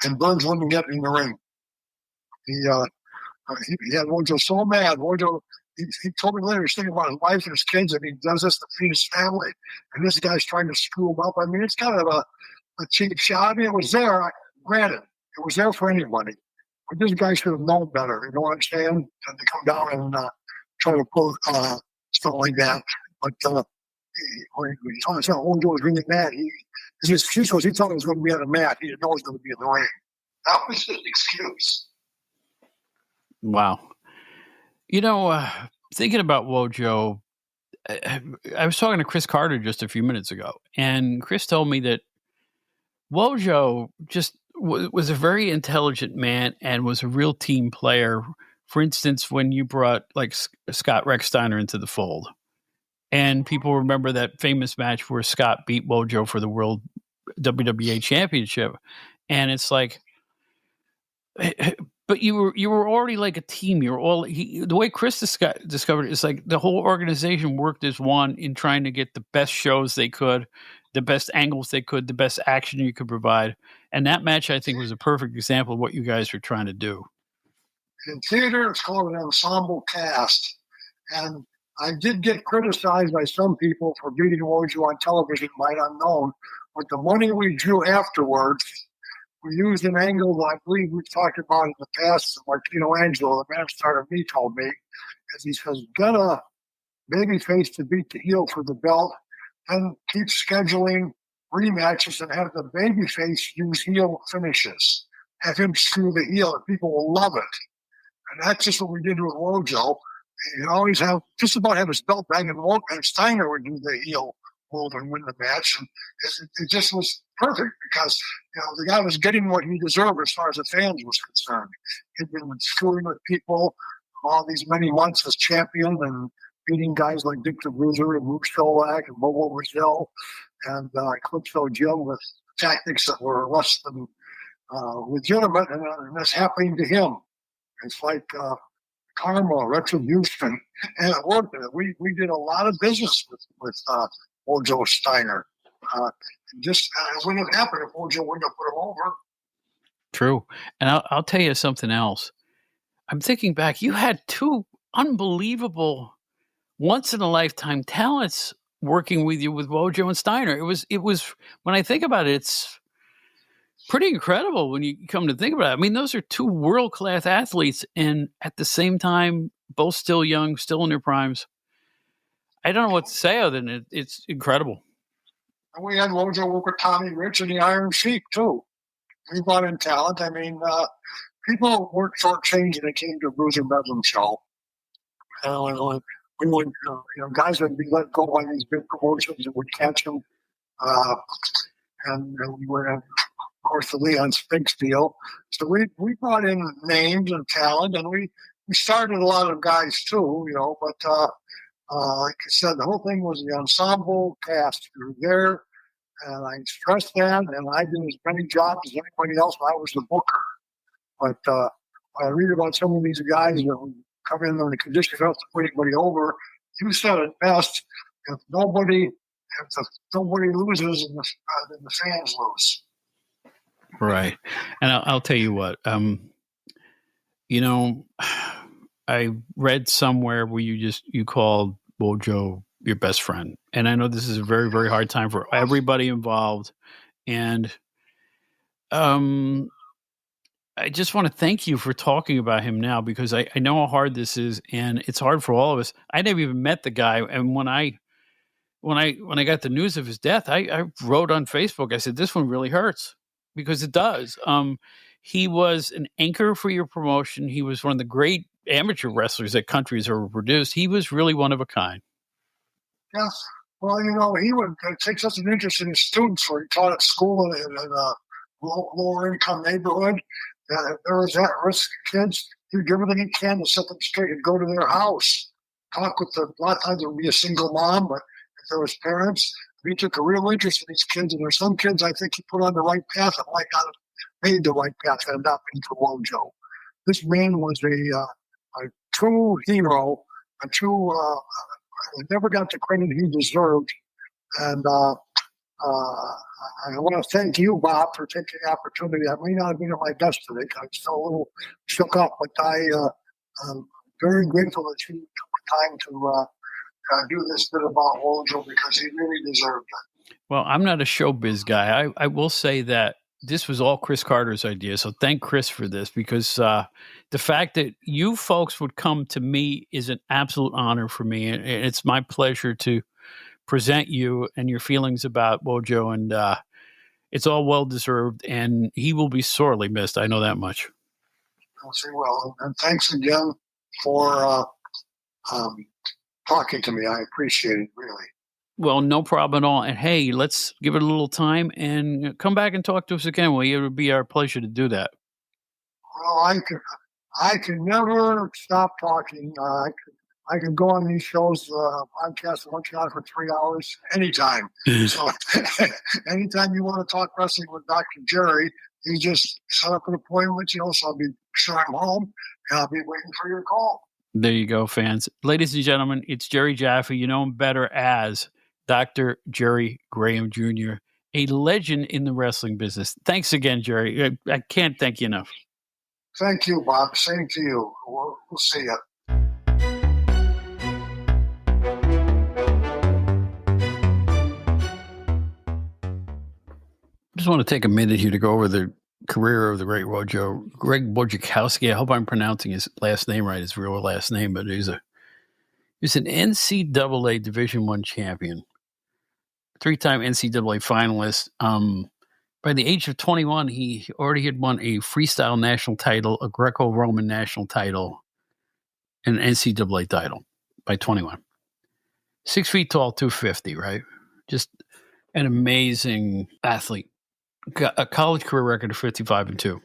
and Burns wouldn't get in the ring. He had Wojo so mad. Wojo, he told me later he's thinking about his wife and his kids, and he does this to feed his family. And this guy's trying to screw him up. I mean, it's kind of a cheap shot. I mean, it was there. Granted, it was there for anybody. But this guy should have known better. You know what I'm saying? Than to come down and try to pull stuff like that. But when he told us Wojo was really mad, his excuse was he thought he was going to be on the mat. He didn't know he was going to be in the ring. That was his excuse. Wow. Thinking about Wojo, I was talking to Chris Carter just a few minutes ago, and Chris told me that Wojo just was a very intelligent man and was a real team player. For instance, when you brought like Scott Recksteiner into the fold, and people remember that famous match where Scott beat Wojo for the World WWA Championship, and it's like, but you were already like a team. You're all the way Chris discovered it is like the whole organization worked as one in trying to get the best shows they could, the best angles they could, the best action you could provide. And that match, I think, was a perfect example of what you guys were trying to do. In theater, it's called an ensemble cast. And I did get criticized by some people for beating Wojo on television, might unknown. But the money we drew afterwards, we used an angle that I believe we've talked about in the past. Martino Angelo, the man who started me, told me, as he says, get a babyface to beat the heel for the belt, and keep scheduling rematches and have the babyface use heel finishes. Have him screw the heel, and people will love it. And that's just what we did with Wojo. You always have just about have his belt back, and Steiner would do the heel hold and win the match. And it just was perfect because the guy was getting what he deserved as far as the fans was concerned. He'd been screwing with people all these many months as champion and beating guys like Dick the Bruiser and Luke Stolak and Bobo Brazil and Calypso Jim with tactics that were less than legitimate, and that's happening to him. It's like karma, retribution, and it worked. We did a lot of business with Wojo Steiner. Just wouldn't have happened if Wojo wouldn't have put him over. True. And I'll tell you something else. I'm thinking back, you had two unbelievable once-in-a-lifetime talents working with you with Wojo and Steiner. It was when I think about it, it's pretty incredible when you come to think about it. I mean, those are two world-class athletes, and at the same time, both still young, still in their primes. I don't know what to say other than it's incredible. And we had Wojo work with Tommy Rich and the Iron Sheik, too. We brought in talent. I mean, people weren't shortchanged when it came to Bruiser Bedlam show. We would, guys would be let go by these big promotions and would catch them. And we would have, of course, the Leon Spinks deal. So we brought in names and talent, and we started a lot of guys too, but like I said, the whole thing was the ensemble cast. We were there, and I stressed that, and I did as many jobs as anybody else. I was the booker. But I read about some of these guys that would come in on the condition not to put anybody over. you said it best. If nobody loses, and the fans lose. Right. And I'll tell you what, you know, I read somewhere where you called Wojo your best friend. And I know this is a very, very hard time for everybody involved. And I just want to thank you for talking about him now, because I know how hard this is, and it's hard for all of us. I never even met the guy. And when I got the news of his death, I wrote on Facebook, I said, this one really hurts, because it does. He was an anchor for your promotion. He was one of the great amateur wrestlers that country has ever produced. He was really one of a kind. Yes. Well, he would take such an interest in his students, where he taught at school in a lower income neighborhood. There was at-risk kids. He would do everything he can to set them straight and go to their house, talk with them. A lot of times there would be a single mom, but if there was parents, he took a real interest in these kids. And there's some kids I think he put on the right path that might not have made the right path had not been for Wojo. This man was a true hero, a true never got the credit he deserved. And I want to thank you, Bob, for taking the opportunity. I may not have been at my best today because I'm still a little shook up, but I'm very grateful that you took the time to do this bit about Wojo, because he really deserved it. Well, I'm not a showbiz guy. I will say that this was all Chris Carter's idea. So thank Chris for this, because the fact that you folks would come to me is an absolute honor for me. And it's my pleasure to present you and your feelings about Wojo. And it's all well-deserved, and he will be sorely missed. I know that much. Yes, he will. And thanks again for talking to me. I appreciate it, really. Well, no problem at all. And hey, let's give it a little time and come back and talk to us again. Well, it would be our pleasure to do that. Well, I can never stop talking. I can go on these shows, podcasts, lunch out for 3 hours anytime. So anytime you want to talk wrestling with Dr. Jerry, you just set up an appointment, so I'll be sure I'm home, and I'll be waiting for your call. There you go, fans. Ladies and gentlemen, it's Jerry Jaffe. You know him better as Dr. Jerry Graham Jr., a legend in the wrestling business. Thanks again, Jerry. I can't thank you enough. Thank you, Bob. Same to you. We'll see you. I just want to take a minute here to go over the career of the Great Wojo, Greg Wojciechowski. I hope I'm pronouncing his last name right, his real last name, but he's an NCAA Division I champion, 3-time NCAA finalist. By the age of 21, he already had won a freestyle national title, a Greco-Roman national title, and an NCAA title by 21. 6 feet tall, 250, right? Just an amazing athlete. Got a college career record of 55-2.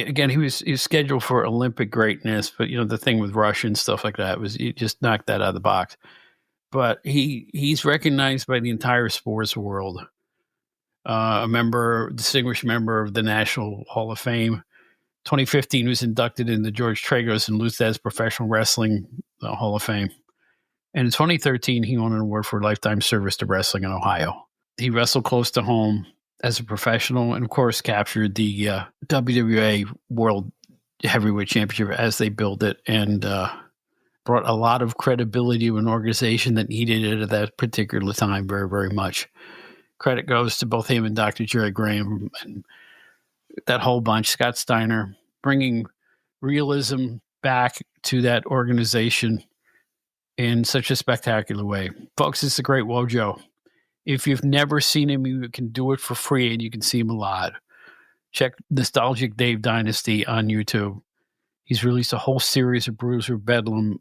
Again, he was scheduled for Olympic greatness, but the thing with Russia and stuff like that was he just knocked that out of the box. But he's recognized by the entire sports world. Distinguished member of the National Hall of Fame. 2015 was inducted in the George Tragos and lThe's Professional Wrestling Hall of Fame. And in 2013, he won an award for lifetime service to wrestling in Ohio. He wrestled close to home as a professional, and of course captured the WWA World Heavyweight Championship as they built it, and brought a lot of credibility to an organization that needed it at that particular time very, very much. Credit goes to both him and Dr. Jerry Graham and that whole bunch, Scott Steiner, bringing realism back to that organization in such a spectacular way. Folks, it's the Great Wojo. If you've never seen him, you can do it for free, and you can see him a lot. Check Nostalgic Dave Dynasty on YouTube. He's released a whole series of Bruiser Bedlam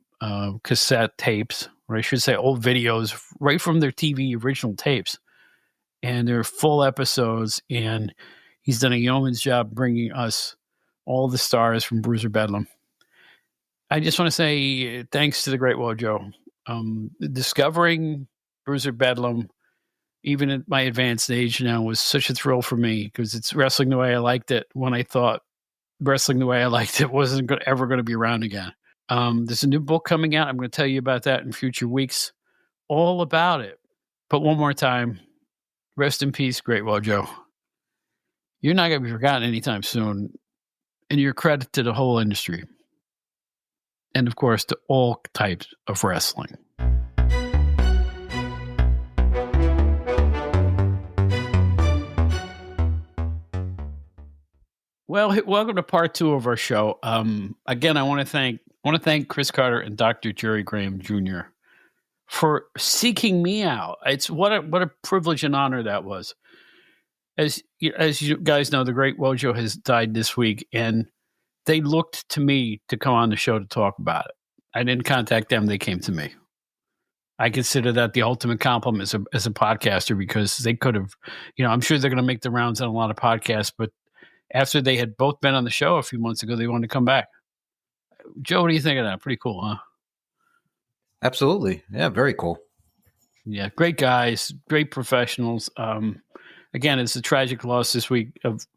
cassette tapes, or I should say old videos, right from their TV original tapes. And they're full episodes, and he's done a yeoman's job bringing us all the stars from Bruiser Bedlam. I just want to say thanks to the Great Wojo. Discovering Bruiser Bedlam, even at my advanced age now, was such a thrill for me, because it's wrestling the way I liked it when I thought wrestling the way I liked it wasn't ever going to be around again. There's a new book coming out. I'm going to tell you about that in future weeks. All about it. But one more time, rest in peace, Great Wojo. You're not going to be forgotten anytime soon. And you're a credit to the whole industry. And of course, to all types of wrestling. Well, welcome to part 2 of our show. Again, I want to thank Chris Carter and Dr. Jerry Graham Jr. for seeking me out. It's what a privilege and honor that was. As you guys know, the Great Wojo has died this week, and they looked to me to come on the show to talk about it. I didn't contact them; they came to me. I consider that the ultimate compliment as a podcaster, because they could have, I'm sure they're going to make the rounds on a lot of podcasts, but after they had both been on the show a few months ago, they wanted to come back. Joe, what do you think of that? Pretty cool, huh? Absolutely. Yeah, very cool. Yeah, great guys, great professionals. Again, it's a tragic loss this week of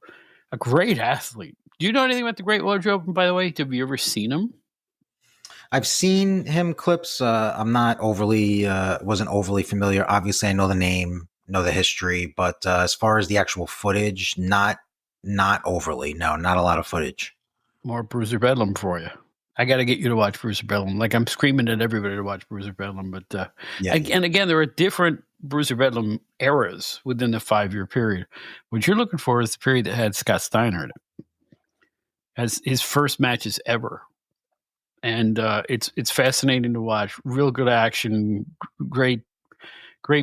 a great athlete. Do you know anything about the Great Wojo, by the way? Have you ever seen him? I've seen him clips. I'm not wasn't overly familiar. Obviously, I know the name, know the history, but as far as the actual footage, not overly. No, not a lot of footage. More Bruiser Bedlam for you. I got to get you to watch Bruiser Bedlam. Like, I'm screaming at everybody to watch Bruiser Bedlam, but again, there are different Bruiser Bedlam eras within the 5-year period. What you're looking for is the period that had Scott Steiner in it as his first matches ever. And it's fascinating to watch. Real good action, great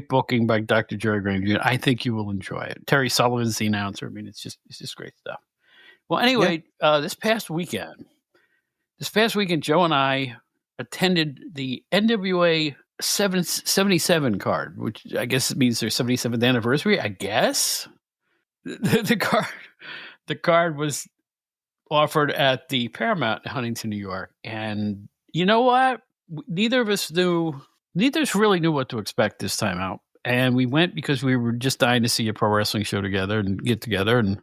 booking by Dr. Jerry Graham Jr. I think you will enjoy it. Terry Sullivan's the announcer. I mean, it's just great stuff. Well, anyway, this past weekend, Joe and I attended the NWA 77 card, which I guess means their 77th anniversary. I guess the card was offered at the Paramount in Huntington, New York. And you know what? Neither of us really knew what to expect this time out. And we went because we were just dying to see a pro wrestling show together and get together. And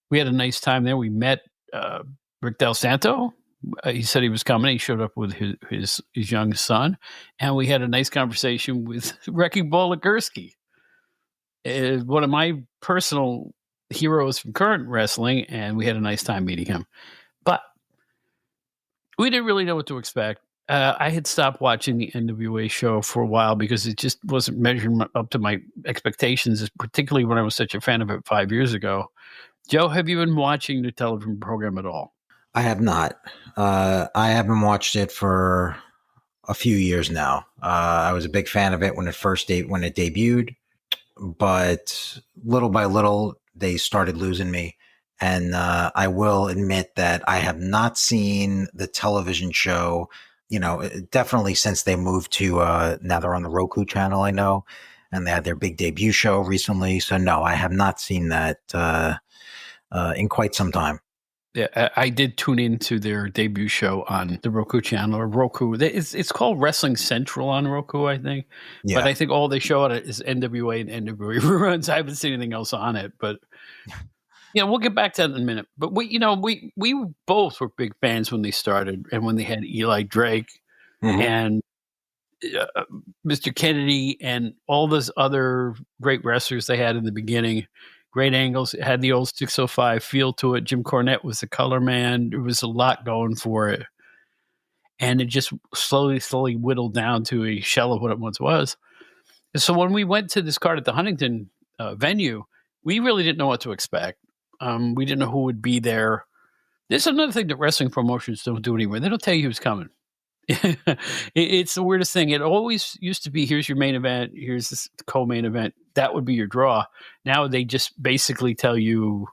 we had a nice time there. We met Rick Del Santo. He said he was coming. He showed up with his young son. And we had a nice conversation with Wrecking Ball Legursky, one of my personal heroes from current wrestling, and we had a nice time meeting him. But we didn't really know what to expect. I had stopped watching the NWA show for a while because it just wasn't measuring up to my expectations, particularly when I was such a fan of it 5 years ago. Joe, have you been watching the television program at all? I have not. I haven't watched it for a few years now. I was a big fan of it when it debuted, but little by little, they started losing me. And I will admit that I have not seen the television show, definitely since they moved to, now they're on the Roku channel, I know, and they had their big debut show recently. So no, I have not seen that in quite some time. Yeah, I did tune into their debut show on the Roku channel, or Roku. It's called Wrestling Central on Roku, I think. Yeah. But I think all they show on it is NWA and NWA reruns. I haven't seen anything else on it, but we'll get back to that in a minute. But we both were big fans when they started, and when they had Eli Drake and Mr. Kennedy and all those other great wrestlers they had in the beginning. Great angles. It had the old 605 feel to it. Jim Cornette was the color man. There was a lot going for it. And it just slowly whittled down to a shell of what it once was. And so when we went to this card at the Huntington venue, we really didn't know what to expect. We didn't know who would be there. There's another thing that wrestling promotions don't do anymore. They don't tell you who's coming. It's the weirdest thing. It always used to be, here's your main event, here's this co-main event. That would be your draw. Now they just basically tell you,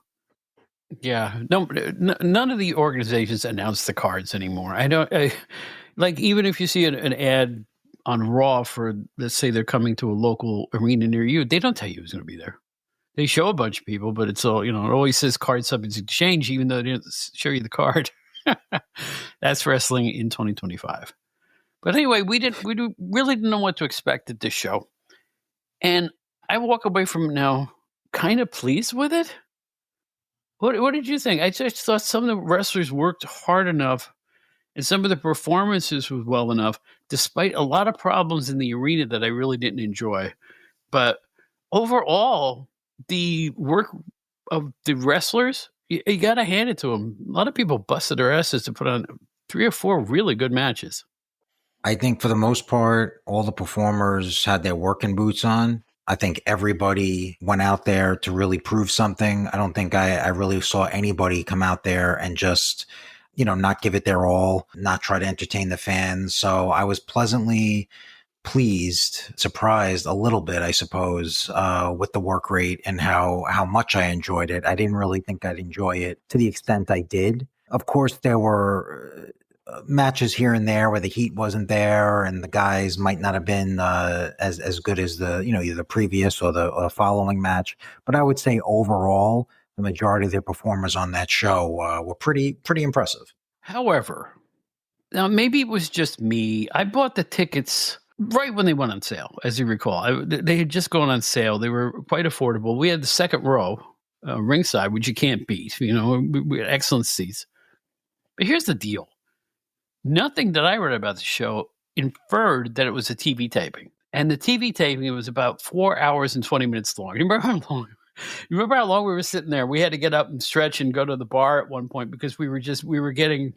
none of the organizations announce the cards anymore. Like, even if you see an ad on Raw for, let's say they're coming to a local arena near you, they don't tell you who's going to be there. They show a bunch of people, but it's all, it always says card subject to exchange, even though they didn't show you the card. That's wrestling in 2025. But anyway, we really didn't know what to expect at this show. And I walk away from it now kind of pleased with it. What did you think? I just thought some of the wrestlers worked hard enough And some of the performances was well enough, despite a lot of problems in the arena that I really didn't enjoy. But overall, the work of the wrestlers, you got to hand it to them. A lot of people busted their asses to put on 3 or 4 really good matches. I think for the most part, all the performers had their working boots on. I think everybody went out there to really prove something. I don't think I really saw anybody come out there and just, not give it their all, not try to entertain the fans. So I was pleasantly pleased, surprised a little bit, I suppose, with the work rate and how much I enjoyed it. I didn't really think I'd enjoy it to the extent I did. Of course, there were matches here and there where the heat wasn't there and the guys might not have been as good as either the previous or the following match. But I would say overall, the majority of the performers on that show were pretty impressive. However, now maybe it was just me. I bought the tickets right when they went on sale, as you recall. They had just gone on sale. They were quite affordable. We had the second row, ringside, which you can't beat. We had excellent seats. But here's the deal. Nothing that I read about the show inferred that it was a TV taping. And the TV taping, it was about 4 hours and 20 minutes long. You remember how long we were sitting there? We had to get up and stretch and go to the bar at one point because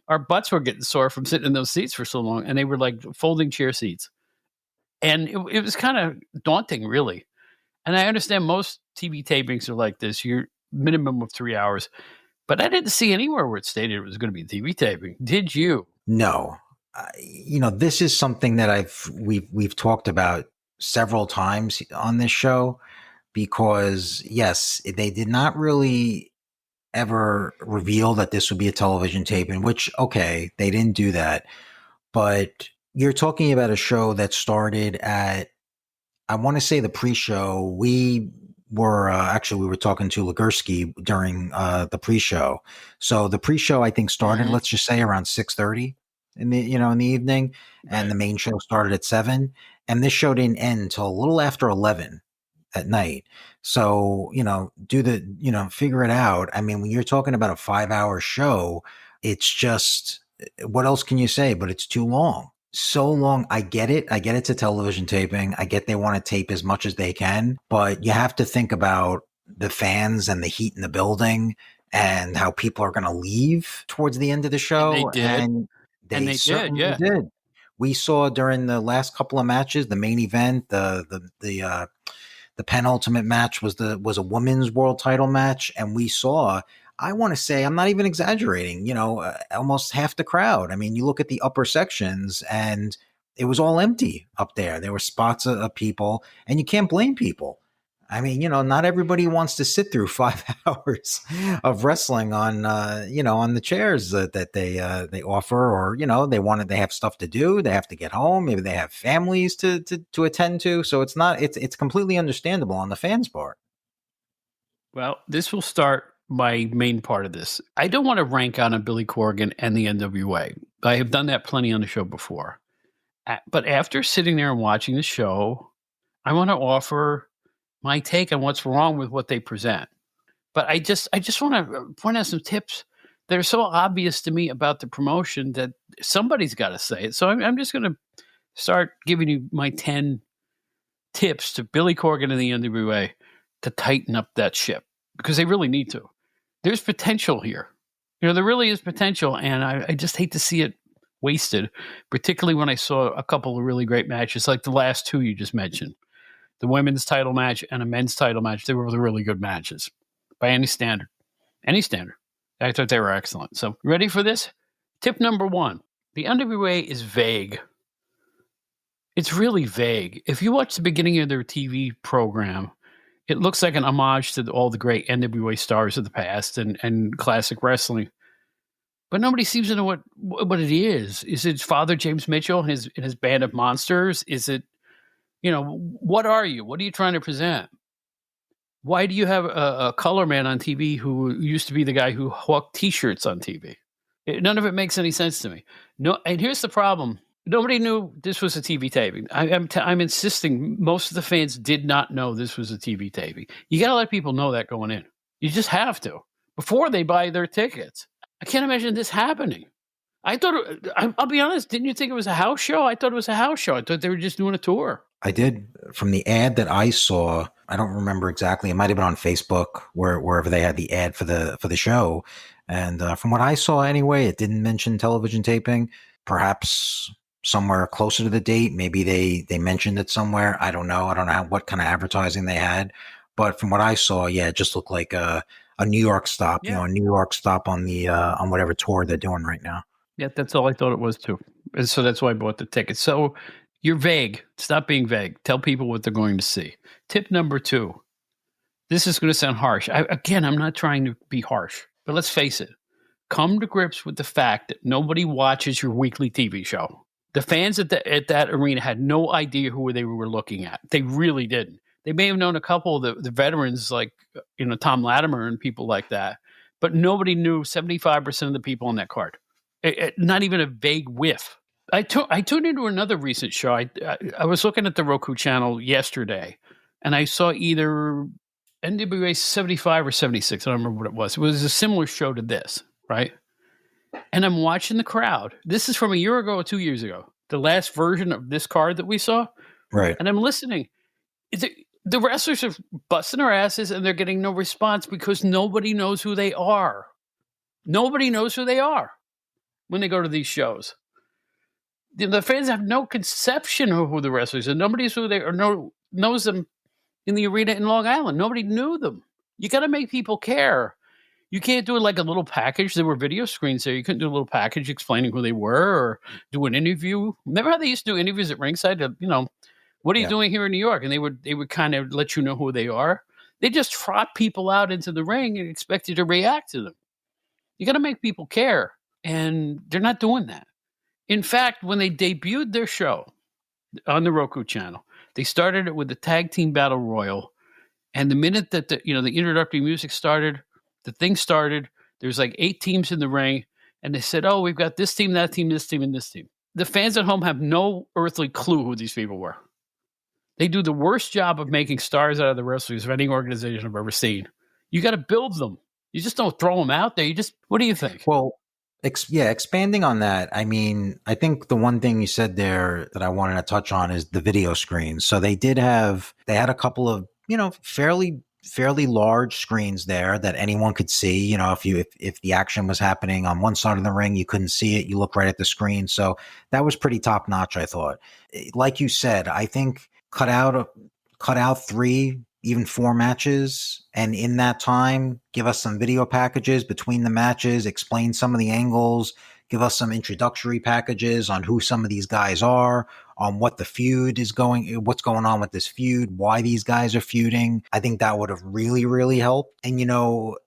our butts were getting sore from sitting in those seats for so long. And they were like folding chair seats. And it was kind of daunting, really. And I understand most TV tapings are like this. You're minimum of 3 hours. But I didn't see anywhere where it stated it was going to be a TV taping. Did you? No. This is something that we've talked about several times on this show because, yes, they did not really ever reveal that this would be a television taping, which, okay, they didn't do that. But you're talking about a show that started at, I want to say the pre-show. We were talking to Ligursky during the pre-show. So the pre-show, I think, started, let's just say, around 6:30 in the evening, and the main show started at 7. And this show didn't end until a little after 11 at night. So, figure it out. I mean, when you're talking about a 5-hour show, it's just, what else can you say? But it's too long. So long. I get it. It's a television taping. I get they want to tape as much as they can, but you have to think about the fans and the heat in the building and how people are going to leave towards the end of the show. And they did. And they certainly did. We saw during the last couple of matches, the main event, the penultimate match was a women's world title match, and we saw, I want to say, I'm not even exaggerating, almost half the crowd. I mean, you look at the upper sections and it was all empty up there. There were spots of people, and you can't blame people. I mean, not everybody wants to sit through 5 hours of wrestling on the chairs that they offer, or, they have stuff to do. They have to get home. Maybe they have families to attend to. So it's completely understandable on the fans' part. Well, this will start my main part of this. I don't want to rank on Billy Corgan and the NWA. I have done that plenty on the show before. But after sitting there and watching the show, I want to offer my take on what's wrong with what they present. But I just want to point out some tips that are so obvious to me about the promotion that somebody's got to say it. So I'm just going to start giving you my 10 tips to Billy Corgan and the NWA to tighten up that ship, because they really need to. There's potential here. There really is potential, and I just hate to see it wasted, particularly when I saw a couple of really great matches, like the last two you just mentioned. The women's title match and a men's title match. They were really good matches by any standard. Any standard. I thought they were excellent. So, ready for this? Tip number 1. The NWA is vague. It's really vague. If you watch the beginning of their TV program, it looks like an homage to all the great NWA stars of the past and classic wrestling. But nobody seems to know what it is. Is it Father James Mitchell and his band of monsters? Is it, what are you? What are you trying to present? Why do you have a color man on TV who used to be the guy who hawked T-shirts on TV? None of it makes any sense to me. No, and here's the problem. Nobody knew this was a TV taping. I'm insisting most of the fans did not know this was a TV taping. You got to let people know that going in. You just have to before they buy their tickets. I can't imagine this happening. I thought, I'll be honest, didn't you think it was a house show? I thought it was a house show. I thought they were just doing a tour. I did. From the ad that I saw, I don't remember exactly. It might have been on Facebook, wherever they had the ad for the show. And from what I saw anyway, it didn't mention television taping. Perhaps somewhere closer to the date, maybe they mentioned it somewhere. I don't know. I don't know what kind of advertising they had. But from what I saw, yeah, it just looked like a New York stop, Yeah. a New York stop on the on whatever tour they're doing right now. Yeah, that's all I thought it was too. And so that's why I bought the ticket. So you're vague. Stop being vague. Tell people what they're going to see. Tip number 2. This is going to sound harsh. I'm not trying to be harsh, but let's face it. Come to grips with the fact that nobody watches your weekly TV show. The fans at that arena had no idea who they were looking at. They really didn't. They may have known a couple of the veterans like, Tom Latimer and people like that, but nobody knew 75% of the people on that card. Not even a vague whiff. I tuned into another recent show. I was looking at the Roku channel yesterday, and I saw either NWA 75 or 76. I don't remember what it was. It was a similar show to this, right? And I'm watching the crowd. This is from a year ago or 2 years ago, the last version of this card that we saw. Right. And I'm listening. The wrestlers are busting their asses, and they're getting no response because nobody knows who they are. Nobody knows who they are when they go to these shows. The fans have no conception of who the wrestlers are. Nobody knows them in the arena in Long Island. Nobody knew them. You got to make people care. You can't do it like a little package. There were video screens there. You couldn't do a little package explaining who they were or do an interview. Remember how they used to do interviews at ringside? What are you doing here in New York? And they would kind of let you know who they are. They just trot people out into the ring and expect you to react to them. You got to make people care. And they're not doing that. In fact, when they debuted their show on the Roku channel, they started it with the Tag Team Battle Royal. And the minute that the introductory music started, the thing started, there's like 8 teams in the ring. And they said, oh, we've got this team, that team, this team, and this team. The fans at home have no earthly clue who these people were. They do the worst job of making stars out of the wrestlers of any organization I've ever seen. You got to build them. You just don't throw them out there. What do you think? Well, expanding on that, I mean, I think the one thing you said there that I wanted to touch on is the video screens. So they had a couple of, fairly large screens there that anyone could see. If the action was happening on one side of the ring, you couldn't see it. You look right at the screen. So that was pretty top notch, I thought. Like you said, I think cut out 3, even 4 matches, and in that time, give us some video packages between the matches, explain some of the angles, give us some introductory packages on who some of these guys are, on what the feud is what's going on with this feud, why these guys are feuding. I think that would have really, really helped. And,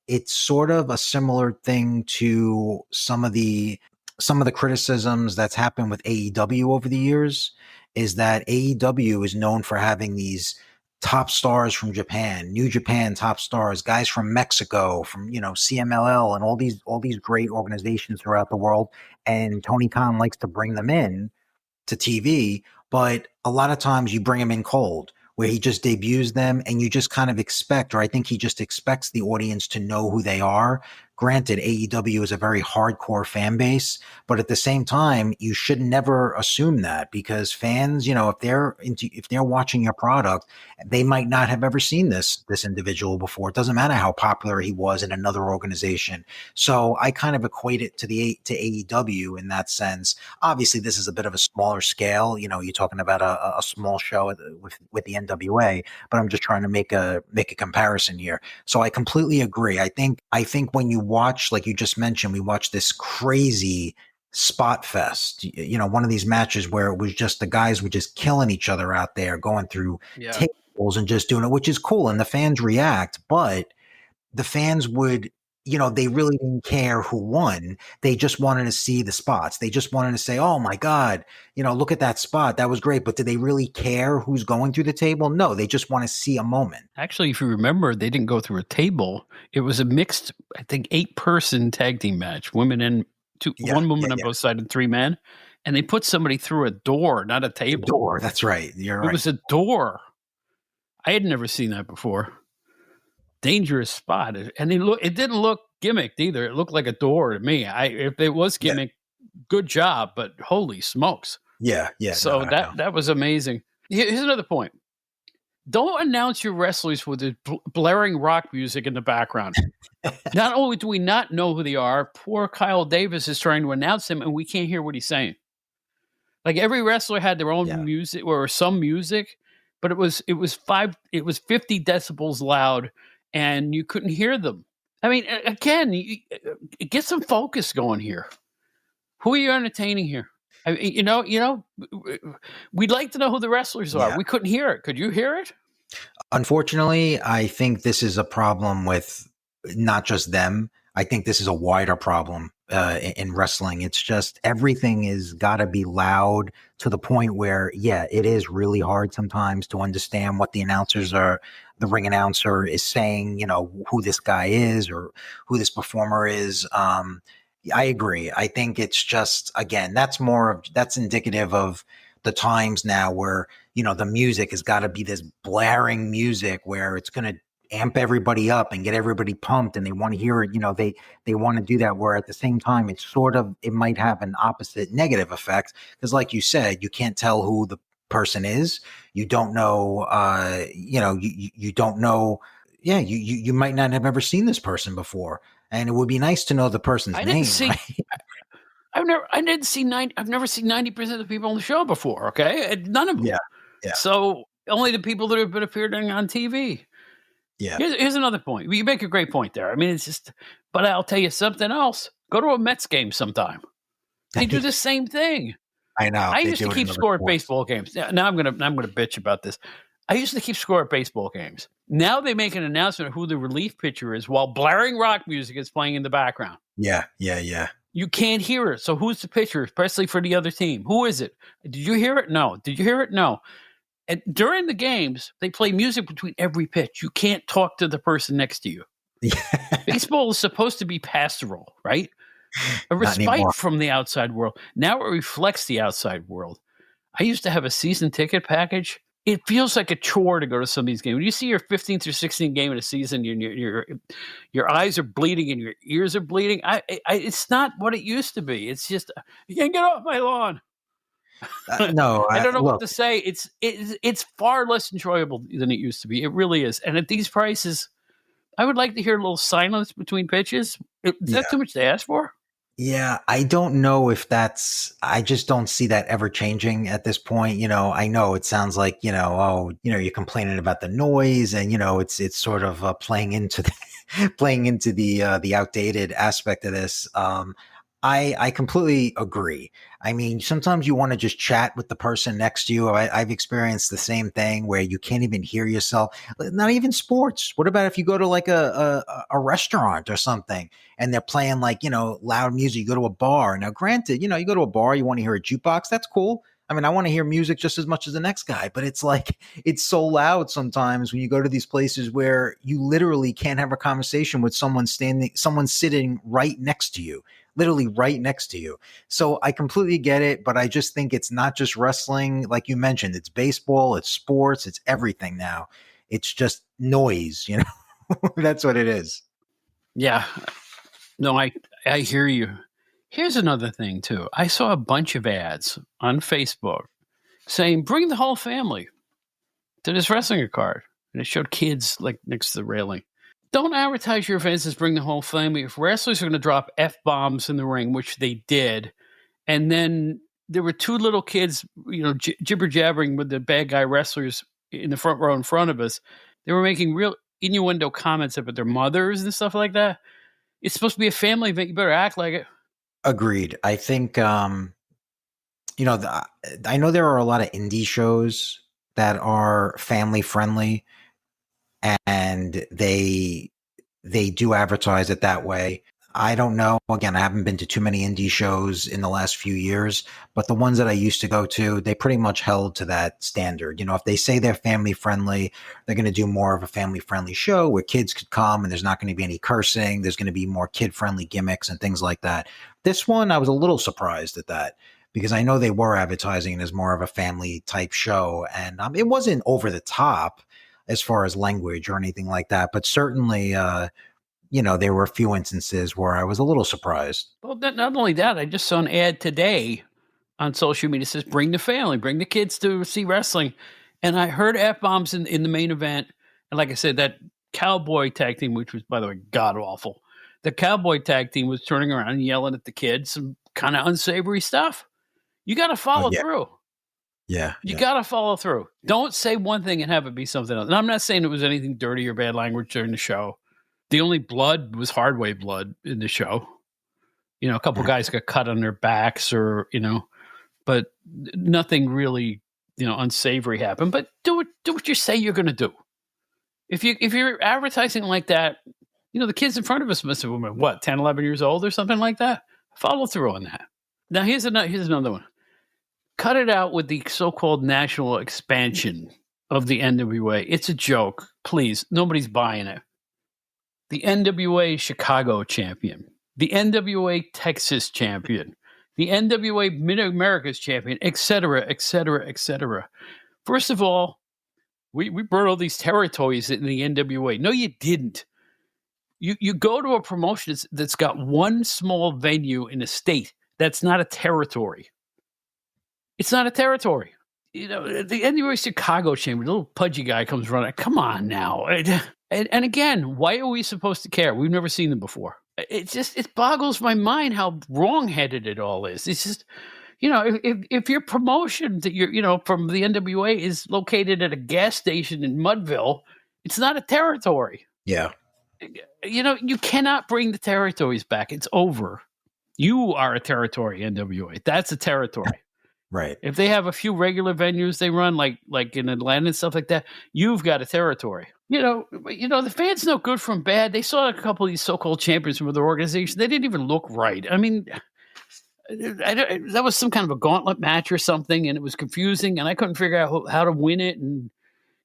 it's sort of a similar thing to some of the criticisms that's happened with AEW over the years, is that AEW is known for having these top stars from Japan, New Japan top stars, guys from Mexico, from, CMLL and all these great organizations throughout the world. And Tony Khan likes to bring them in to TV, but a lot of times you bring them in cold, where he just debuts them and you just kind of expect, or I think he just expects the audience to know who they are. Granted, AEW is a very hardcore fan base, but at the same time, you should never assume that, because fans, if they're watching your product, they might not have ever seen this individual before. It doesn't matter how popular he was in another organization. So I kind of equate it to AEW in that sense. Obviously, this is a bit of a smaller scale. You're talking about a small show with the NWA, but I'm just trying to make a comparison here. So I completely agree. I think when you watch, like you just mentioned, we watched this crazy spot fest, one of these matches where it was just the guys were just killing each other out there, going through tables and just doing it, which is cool. And the fans react, but the fans would, they really didn't care who won. They just wanted to see the spots. They just wanted to say, oh my God, look at that spot. That was great. But do they really care who's going through the table? No, they just want to see a moment. Actually, if you remember, they didn't go through a table. It was a mixed, I think, 8-person tag team match, women and one woman on both sides and 3 men. And they put somebody through a door, not a table. A door, that's right. You're right. It was a door. I had never seen that before. Dangerous spot. And it didn't look gimmicked either. It looked like a door to me. If it was gimmicked, good job, but holy smokes. Yeah. So that was amazing. Here's another point. Don't announce your wrestlers with the blaring rock music in the background. Not only do we not know who they are, poor Kyle Davis is trying to announce them, and we can't hear what he's saying. Like every wrestler had their own music or some music, but it was 50 decibels loud, and you couldn't hear them. I mean, again, get some focus going here. Who are you entertaining here? I mean, we'd like to know who the wrestlers are. We couldn't hear it. Could you hear it? Unfortunately, I think this is a problem with not just them. I think this is a wider problem in wrestling. It's just everything is got to be loud to the point where, it is really hard sometimes to understand what the ring announcer is saying, who this guy is or who this performer is. I agree. I think it's just, again, that's indicative of the times now where, the music has got to be this blaring music where it's going to amp everybody up and get everybody pumped and they want to hear it. They want to do that, where at the same time, it might have an opposite negative effect. Because like you said, you can't tell who the person is. You don't know, you don't know. Yeah. You might not have ever seen this person before. And it would be nice to know the person's name. Right? I've never seen 90% of the people on the show before. Okay. None of them. Yeah. So only the people that have been appearing on TV. Yeah. Here's another point. You make a great point there. I mean, it's just, but I'll tell you something else. Go to a Mets game sometime. They do the same thing. I know. I used to keep score at baseball games. Now I'm gonna bitch about this. I used to keep score at baseball games. Now they make an announcement of who the relief pitcher is while blaring rock music is playing in the background. Yeah. You can't hear it. So who's the pitcher, especially for the other team? Who is it? Did you hear it? No. Did you hear it? No. And during the games, they play music between every pitch. You can't talk to the person next to you. Baseball is supposed to be pastoral, right? A respite from the outside world. Now it reflects the outside world. I used to have a season ticket package. It feels like a chore to go to some of these games. When you see your 15th or 16th game in a season, your eyes are bleeding and your ears are bleeding. It's not what it used to be. It's just, you can't get off my lawn. No, I don't know what to say. It's far less enjoyable than it used to be. It really is. And at these prices, I would like to hear a little silence between pitches. Is that too much to ask for? Yeah, I don't know if I just don't see that ever changing at this point. I know it sounds like, you're complaining about the noise and, it's sort of playing into the outdated aspect of this. I completely agree. I mean, sometimes you want to just chat with the person next to you. I've experienced the same thing where you can't even hear yourself. Not even sports. What about if you go to like a restaurant or something and they're playing like, loud music? You go to a bar. Now, granted, you go to a bar, you want to hear a jukebox. That's cool. I mean, I want to hear music just as much as the next guy, but it's like, it's so loud sometimes when you go to these places where you literally can't have a conversation with someone sitting right next to you. Literally right next to you. So I completely get it, but I just think it's not just wrestling. Like you mentioned, it's baseball, it's sports, it's everything now. It's just noise, That's what it is. Yeah. No, I hear you. Here's another thing too. I saw a bunch of ads on Facebook saying, bring the whole family to this wrestling card. And it showed kids like next to the railing. Don't advertise your events as bring the whole family. If wrestlers are going to drop F-bombs in the ring, which they did, and then there were two little kids, jibber-jabbering with the bad guy wrestlers in the front row in front of us, they were making real innuendo comments about their mothers and stuff like that. It's supposed to be a family event. You better act like it. Agreed. I think, I know there are a lot of indie shows that are family friendly, and they do advertise it that way. I don't know. Again, I haven't been to too many indie shows in the last few years, but the ones that I used to go to, they pretty much held to that standard. If they say they're family friendly, they're going to do more of a family friendly show where kids could come and there's not going to be any cursing. There's going to be more kid friendly gimmicks and things like that. This one, I was a little surprised at that, because I know they were advertising it as more of a family type show, and it wasn't over the top as far as language or anything like that, but certainly there were a few instances where I was a little surprised. Well, not only that, I just saw an ad today on social media that says, bring the family, bring the kids to see wrestling. And I heard F-bombs in the main event. And like I said, that cowboy tag team, which was, by the way, god-awful. The cowboy tag team was turning around and yelling at the kids some kind of unsavory stuff. You got to follow through. Yeah. You got to follow through. Don't say one thing and have it be something else. And I'm not saying it was anything dirty or bad language during the show. The only blood was hardway blood in the show. A couple guys got cut on their backs or, but nothing really, unsavory happened. But do what you say you're going to do. If you're advertising like that, the kids in front of us must have been, 10, 11 years old or something like that? Follow through on that. Now, here's another one. Cut it out with the so-called national expansion of the NWA. It's a joke. Please, nobody's buying it. The NWA Chicago champion, the NWA Texas champion, the NWA Mid-Americas champion, et cetera, et cetera, et cetera. First of all, we brought all these territories in the NWA. No, you didn't. You go to a promotion that's got one small venue in a state. That's not a territory. It's not a territory. The NWA Chicago champion, the little pudgy guy comes running. Come on now. And again, why are we supposed to care? We've never seen them before. It boggles my mind how wrong-headed it all is. It's just, if your promotion that you're, from the NWA is located at a gas station in Mudville, it's not a territory. Yeah. You cannot bring the territories back. It's over. You are a territory, NWA. That's a territory. Right. If they have a few regular venues they run, like in Atlanta and stuff like that, you've got a territory. The fans know good from bad. They saw a couple of these so-called champions from other organizations. They didn't even look right. I mean, that was some kind of a gauntlet match or something, and it was confusing, and I couldn't figure out how to win it. And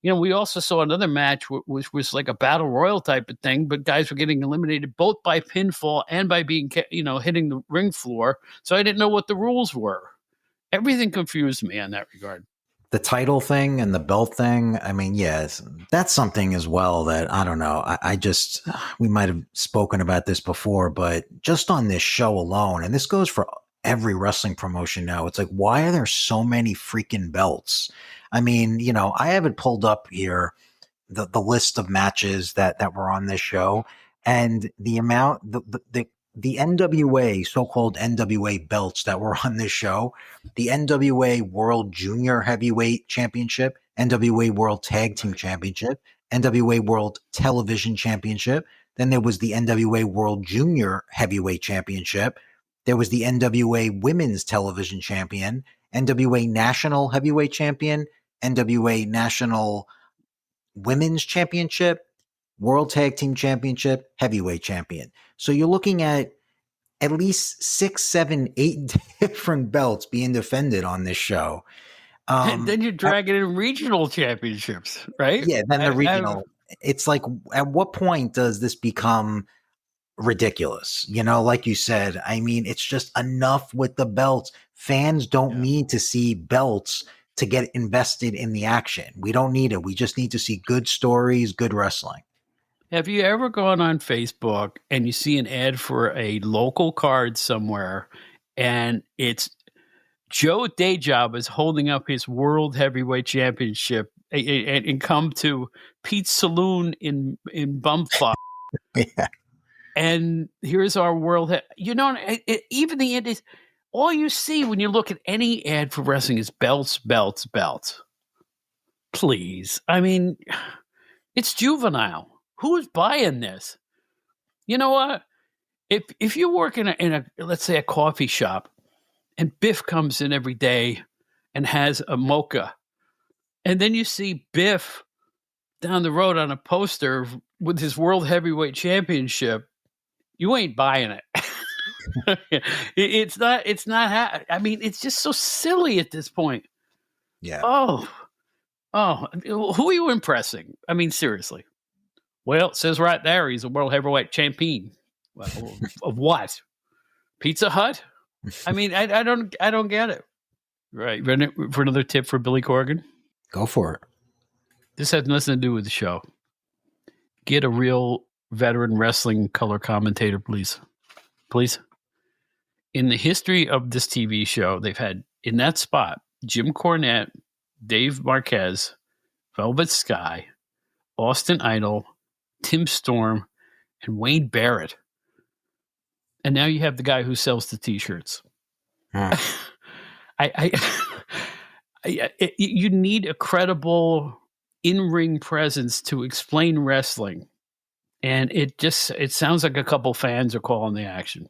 we also saw another match which was like a battle royal type of thing, but guys were getting eliminated both by pinfall and by being, hitting the ring floor. So I didn't know what the rules were. Everything confused me in that regard. The title thing and the belt thing, I mean, yes, that's something as well that I don't know. We might have spoken about this before, but just on this show alone, and this goes for every wrestling promotion now, it's like, why are there so many freaking belts? I mean, I have it pulled up here, the list of matches that were on this show, and the amount, the NWA, so-called NWA belts that were on this show, the NWA World Junior Heavyweight Championship, NWA World Tag Team Championship, NWA World Television Championship. Then there was the NWA World Junior Heavyweight Championship. There was the NWA Women's Television Champion, NWA National Heavyweight Champion, NWA National Women's Championship, World Tag Team Championship, Heavyweight Champion. So you're looking at least 6, 7, 8 different belts being defended on this show. And then you're dragging in regional championships, right? Yeah, then the regional. It's like, at what point does this become ridiculous? Like you said, I mean, it's just enough with the belts. Fans don't need to see belts to get invested in the action. We don't need it. We just need to see good stories, good wrestling. Have you ever gone on Facebook and you see an ad for a local card somewhere, and it's Joe Dayjob is holding up his World Heavyweight Championship and come to Pete's Saloon in Bumfuck. Yeah. And here's our world. Even the end is all you see when you look at any ad for wrestling is belts, belts, belts. Please. I mean, it's juvenile. Who's buying this? You know what? If you work in a let's say a coffee shop, and Biff comes in every day and has a mocha, and then you see Biff down the road on a poster with his World Heavyweight Championship, you ain't buying it. It's not. I mean, it's just so silly at this point. Yeah. Oh, who are you impressing? I mean, seriously. Well, it says right there he's a World Heavyweight Champion. Well, of what? Pizza Hut? I mean, I don't get it. Right. Ready for another tip for Billy Corgan? Go for it. This has nothing to do with the show. Get a real veteran wrestling color commentator, please. Please. In the history of this TV show, they've had in that spot Jim Cornette, Dave Marquez, Velvet Sky, Austin Idol, Tim Storm, and Wayne Barrett. And now you have the guy who sells the T-shirts. You need a credible in-ring presence to explain wrestling, and it sounds like a couple fans are calling the action.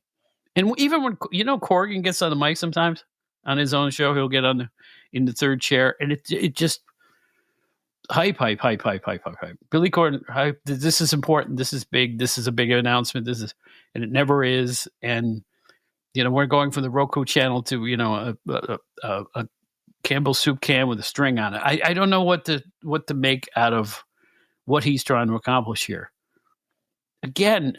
And even when Corgan gets on the mic sometimes on his own show, he'll get in the third chair, and it just hype. Billy Corgan, hype. This is important. This is big. This is a big announcement. And it never is. And we're going from the Roku channel to a Campbell soup can with a string on it. I don't know what to make out of what he's trying to accomplish here. Again,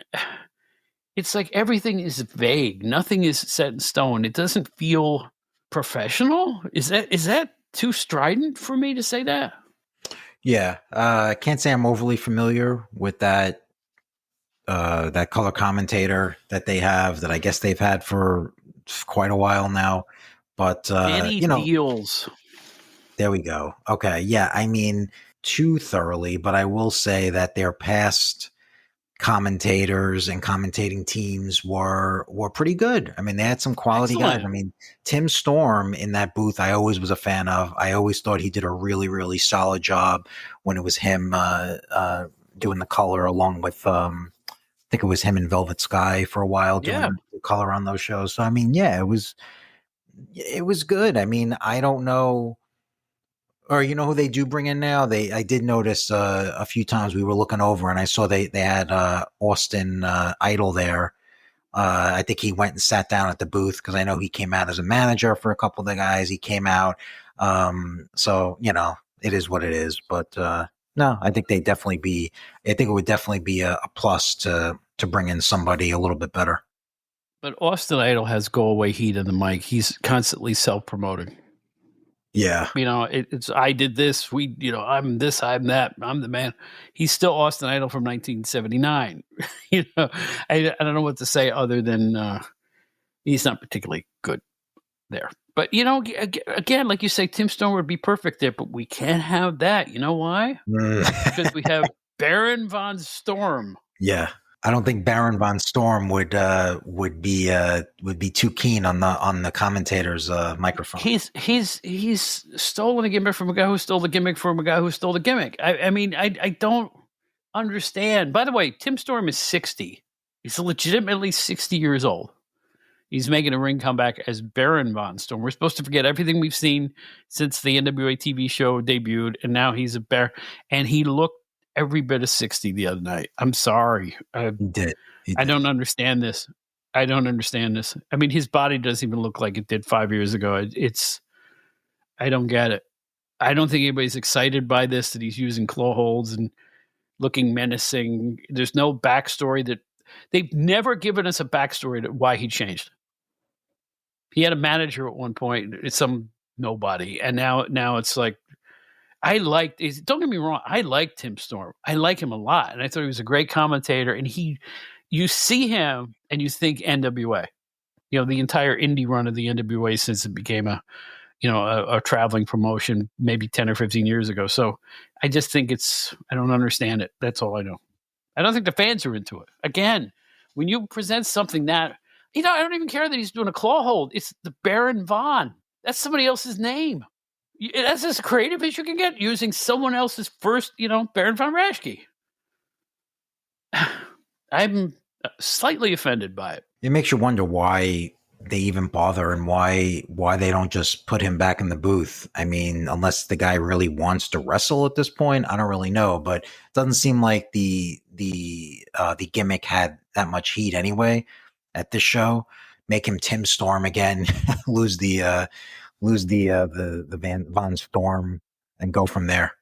it's like everything is vague. Nothing is set in stone. It doesn't feel professional. Is that too strident for me to say that? Yeah, I can't say I'm overly familiar with that color commentator that they have, that I guess they've had for quite a while now. But Danny Deals. There we go. Okay, yeah, I mean, too thoroughly, but I will say that their past commentators and commentating teams were pretty good. I mean, they had some quality guys. I mean, Tim Storm in that booth, I always was a fan of. I always thought he did a really, really solid job when it was him doing the color along with, I think it was him and Velvet Sky for a while doing the color on those shows. So, I mean, yeah, it was good. I mean, I don't know. Or who they do bring in now? I did notice a few times we were looking over and I saw they had Austin Idol there. I think he went and sat down at the booth because I know he came out as a manager for a couple of the guys. He came out. So, it is what it is. But no, I think it would definitely be a plus to bring in somebody a little bit better. But Austin Idol has go away heat in the mic. He's constantly self-promoting. Yeah. It's I did this. I'm this, I'm that, I'm the man. He's still Austin Idol from 1979. I don't know what to say other than he's not particularly good there. But, again, like you say, Tim Storm would be perfect there, but we can't have that. You know why? Because we have Baron von Storm. Yeah. I don't think Baron von Storm would be too keen on the commentator's microphone. He's stolen a gimmick from a guy who stole the gimmick from a guy who stole the gimmick. I mean, I don't understand. By the way, Tim Storm is 60. He's legitimately 60 years old. He's making a ring comeback as Baron von Storm. We're supposed to forget everything we've seen since the NWA TV show debuted, and now he's a bear. And he looked every bit of 60 the other night. I'm sorry. He did. I don't understand this. I mean, his body doesn't even look like it did 5 years ago. I don't get it. I don't think anybody's excited by this, that he's using claw holds and looking menacing. There's no backstory that they've never given us a backstory to why he changed. He had a manager at one point. It's some nobody. And now it's like, don't get me wrong, I liked Tim Storm. I like him a lot. And I thought he was a great commentator. And you see him and you think NWA, the entire indie run of the NWA since it became a traveling promotion, maybe 10 or 15 years ago. So I just think I don't understand it. That's all I know. I don't think the fans are into it. Again, when you present something that, I don't even care that he's doing a claw hold. It's the Baron Von. That's somebody else's name. That's as creative as you can get using someone else's first, Baron von Raschke. I'm slightly offended by it. It makes you wonder why they even bother and why they don't just put him back in the booth. I mean, unless the guy really wants to wrestle at this point, I don't really know. But it doesn't seem like the gimmick had that much heat anyway at this show. Make him Tim Storm again, lose the Von Storm and go from there.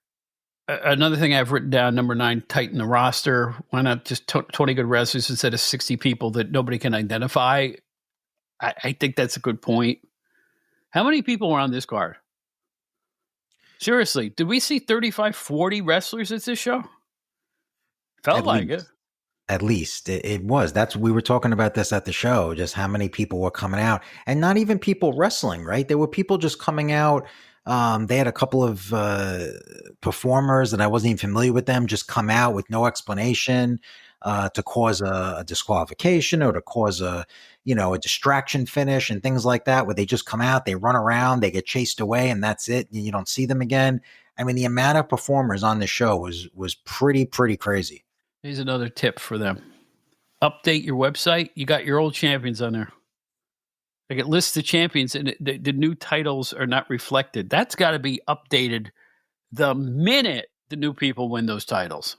Another thing I've written down, number 9, tighten the roster. Why not just 20 good wrestlers instead of 60 people that nobody can identify? I think that's a good point. How many people were on this card? Seriously, did we see 35, 40 wrestlers at this show? Felt like it. At least it was. We were talking about this at the show, just how many people were coming out, and not even people wrestling, right? There were people just coming out. They had a couple of performers, and I wasn't even familiar with them, just come out with no explanation to cause a disqualification or to cause a distraction finish and things like that, where they just come out, they run around, they get chased away, and that's it. You don't see them again. I mean, the amount of performers on the show was pretty crazy. Here's another tip for them. Update your website. You got your old champions on there. Like it lists the champions and the new titles are not reflected. That's got to be updated the minute the new people win those titles.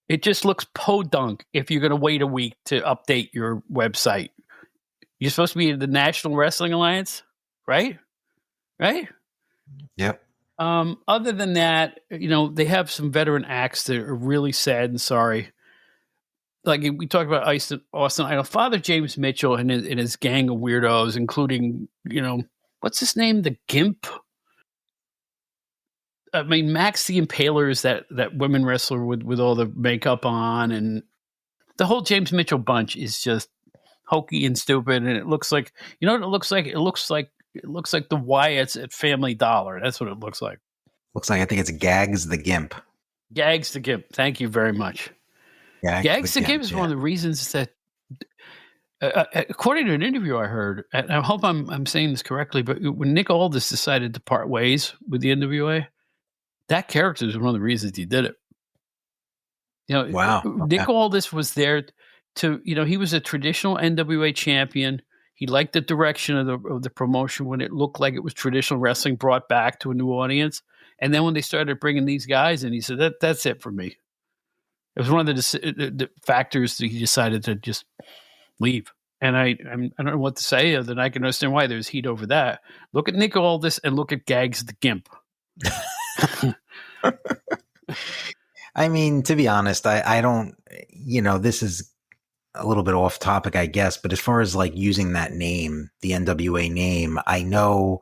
It just looks podunk if you're going to wait a week to update your website. You're supposed to be in the National Wrestling Alliance, right? Right? Yep. Other than that, they have some veteran acts that are really sad and sorry. Like we talked about Austin Idol, Father James Mitchell and his gang of weirdos, including, what's his name? The Gimp. I mean, Max the Impaler is that women wrestler with all the makeup on, and the whole James Mitchell bunch is just hokey and stupid. And it looks like, what it looks like? It looks like the Wyatts at Family Dollar. That's what it looks like. Looks like, I think it's Gags the Gimp. Gags the Gimp. Thank you very much. Gags the Gimp is one of the reasons that, according to an interview I heard, and I hope I'm saying this correctly, but when Nick Aldis decided to part ways with the NWA, that character is one of the reasons he did it. Wow. Nick Aldis was there to, he was a traditional NWA champion. He liked the direction of the promotion when it looked like it was traditional wrestling brought back to a new audience. And then when they started bringing these guys in, he said, that's it for me. It was one of the factors that he decided to just leave. And I don't know what to say other than I can understand why there's heat over that. Look at Nick Aldis and look at Gags the Gimp. I mean, to be honest, I don't, this is a little bit off topic, I guess, but as far as like using that name, the NWA name, I know,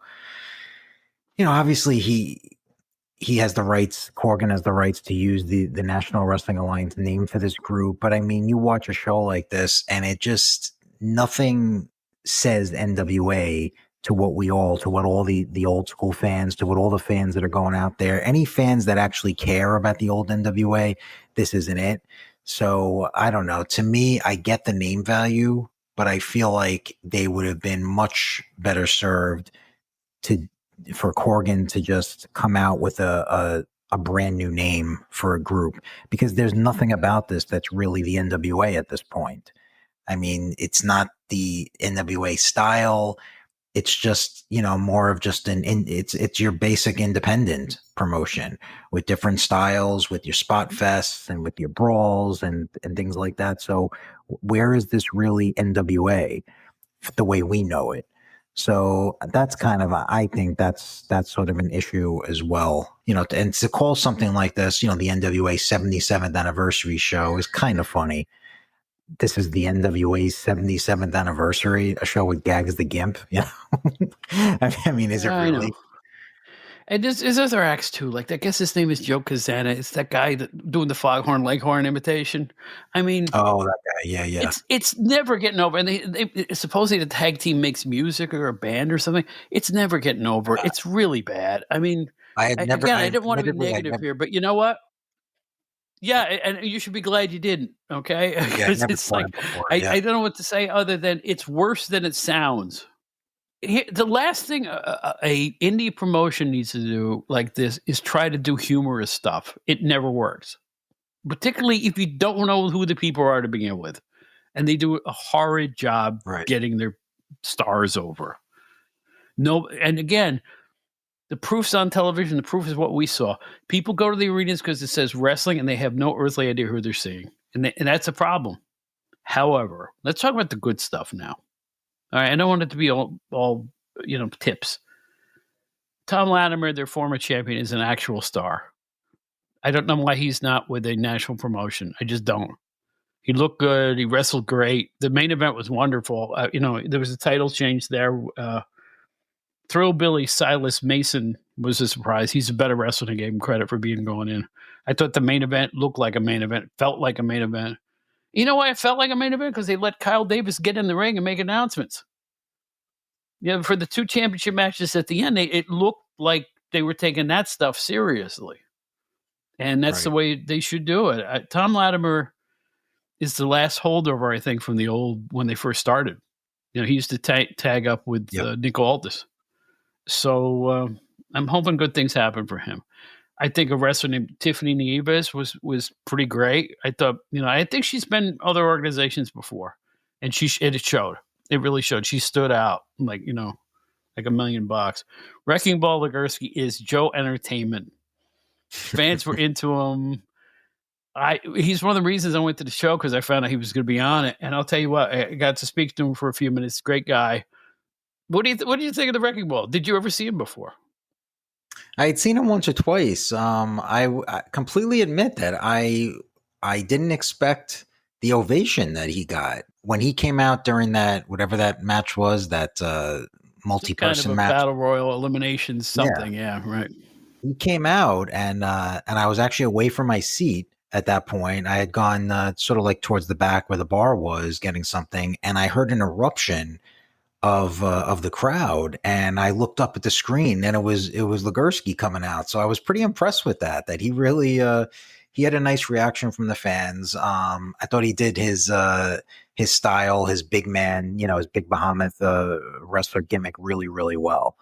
obviously he has the rights, Corgan has the rights to use the National Wrestling Alliance name for this group. But I mean, you watch a show like this and it just, nothing says NWA to what all the old school fans, to what all the fans that are going out there, any fans that actually care about the old NWA, this isn't it. So I don't know. To me, I get the name value, but I feel like they would have been much better served for Corgan to just come out with a brand new name for a group, because there's nothing about this that's really the NWA at this point. I mean, it's not the NWA style. It's just, more of just it's your basic independent promotion with different styles, with your spot fests and with your brawls and things like that. So where is this really NWA the way we know it? So that's kind of, I think that's sort of an issue as well, and to call something like this, the NWA 77th anniversary show is kind of funny. This is the NWA's 77th anniversary, a show with Gags the Gimp. I mean, is it really? And there's other acts too. Like, I guess his name is Joe Kazana. It's that guy doing the Foghorn Leghorn imitation. I mean, oh, that guy, yeah. It's never getting over. And they supposedly the tag team makes music or a band or something. It's never getting over. It's really bad. I mean, I didn't want to be negative here, but you know what? Yeah, and you should be glad you didn't, okay? Because it's like, I don't know what to say other than it's worse than it sounds. The last thing a indie promotion needs to do like this is try to do humorous stuff. It never works, particularly if you don't know who the people are to begin with. And they do a horrid job getting their stars over. No, and again, the proof's on television. The proof is what we saw. People go to the arenas because it says wrestling and they have no earthly idea who they're seeing. And that's a problem. However, let's talk about the good stuff now. All right, I don't want it to be all tips. Tom Latimer, their former champion, is an actual star. I don't know why he's not with a national promotion. I just don't. He looked good. He wrestled great. The main event was wonderful. There was a title change there. Thrillbilly Silas Mason was a surprise. He's a better wrestler than I gave him credit for being going in. I thought the main event looked like a main event, felt like a main event. You know why it felt like a main event? Because they let Kyle Davis get in the ring and make announcements. Yeah, for the 2 championship matches at the end, it looked like they were taking that stuff seriously. And that's the way they should do it. Tom Latimer is the last holdover, I think, from the old, when they first started. He used to tag up with Nick Aldis. So I'm hoping good things happen for him. I think a wrestler named Tiffany Nieves was pretty great. I thought, I think she's been other organizations before, and it showed. It really showed. She stood out like $1 million. Wrecking Ball Legursky is Joe Entertainment. Fans were into him. He's one of the reasons I went to the show, because I found out he was going to be on it. And I'll tell you what, I got to speak to him for a few minutes. Great guy. What do you think of the Wrecking Ball? Did you ever see him before? I had seen him once or twice. I completely admit that I didn't expect the ovation that he got when he came out during that, whatever that match was, that multi-person kind of a match, battle royal elimination something. Yeah, right. He came out, and I was actually away from my seat at that point. I had gone sort of like towards the back where the bar was, getting something, and I heard an eruption of the crowd, and I looked up at the screen, and it was Legursky coming out. So I was pretty impressed with that he really he had a nice reaction from the fans. I thought he did his style, his big man, his big behemoth wrestler gimmick really, really well.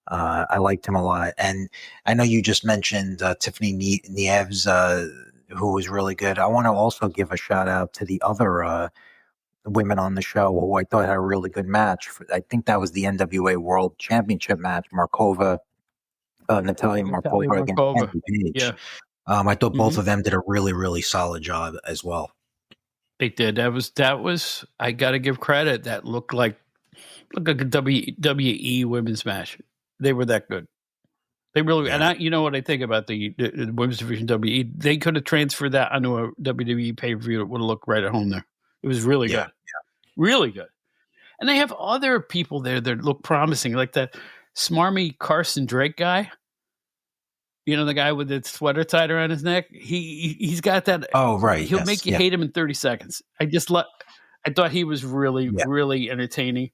I liked him a lot. And I know you just mentioned Tiffany Nieves, who was really good. I want to also give a shout out to the other women on the show who I thought had a really good match. I think that was the NWA World Championship match, Natalia Markova against Andy Page. Yeah. I thought both of them did a really, really solid job as well. They did. That was I got to give credit. That looked like a WWE women's match. They were that good. They really, and you know what I think about the women's division WWE? They could have transferred that onto a WWE pay-per-view. It would have looked right at home there. It was really good. Really good. And they have other people there that look promising, like that smarmy Carson Drake guy. The guy with the sweater tied around his neck. He's got that. Oh, right. He'll make you hate him in 30 seconds. I thought he was really, really entertaining.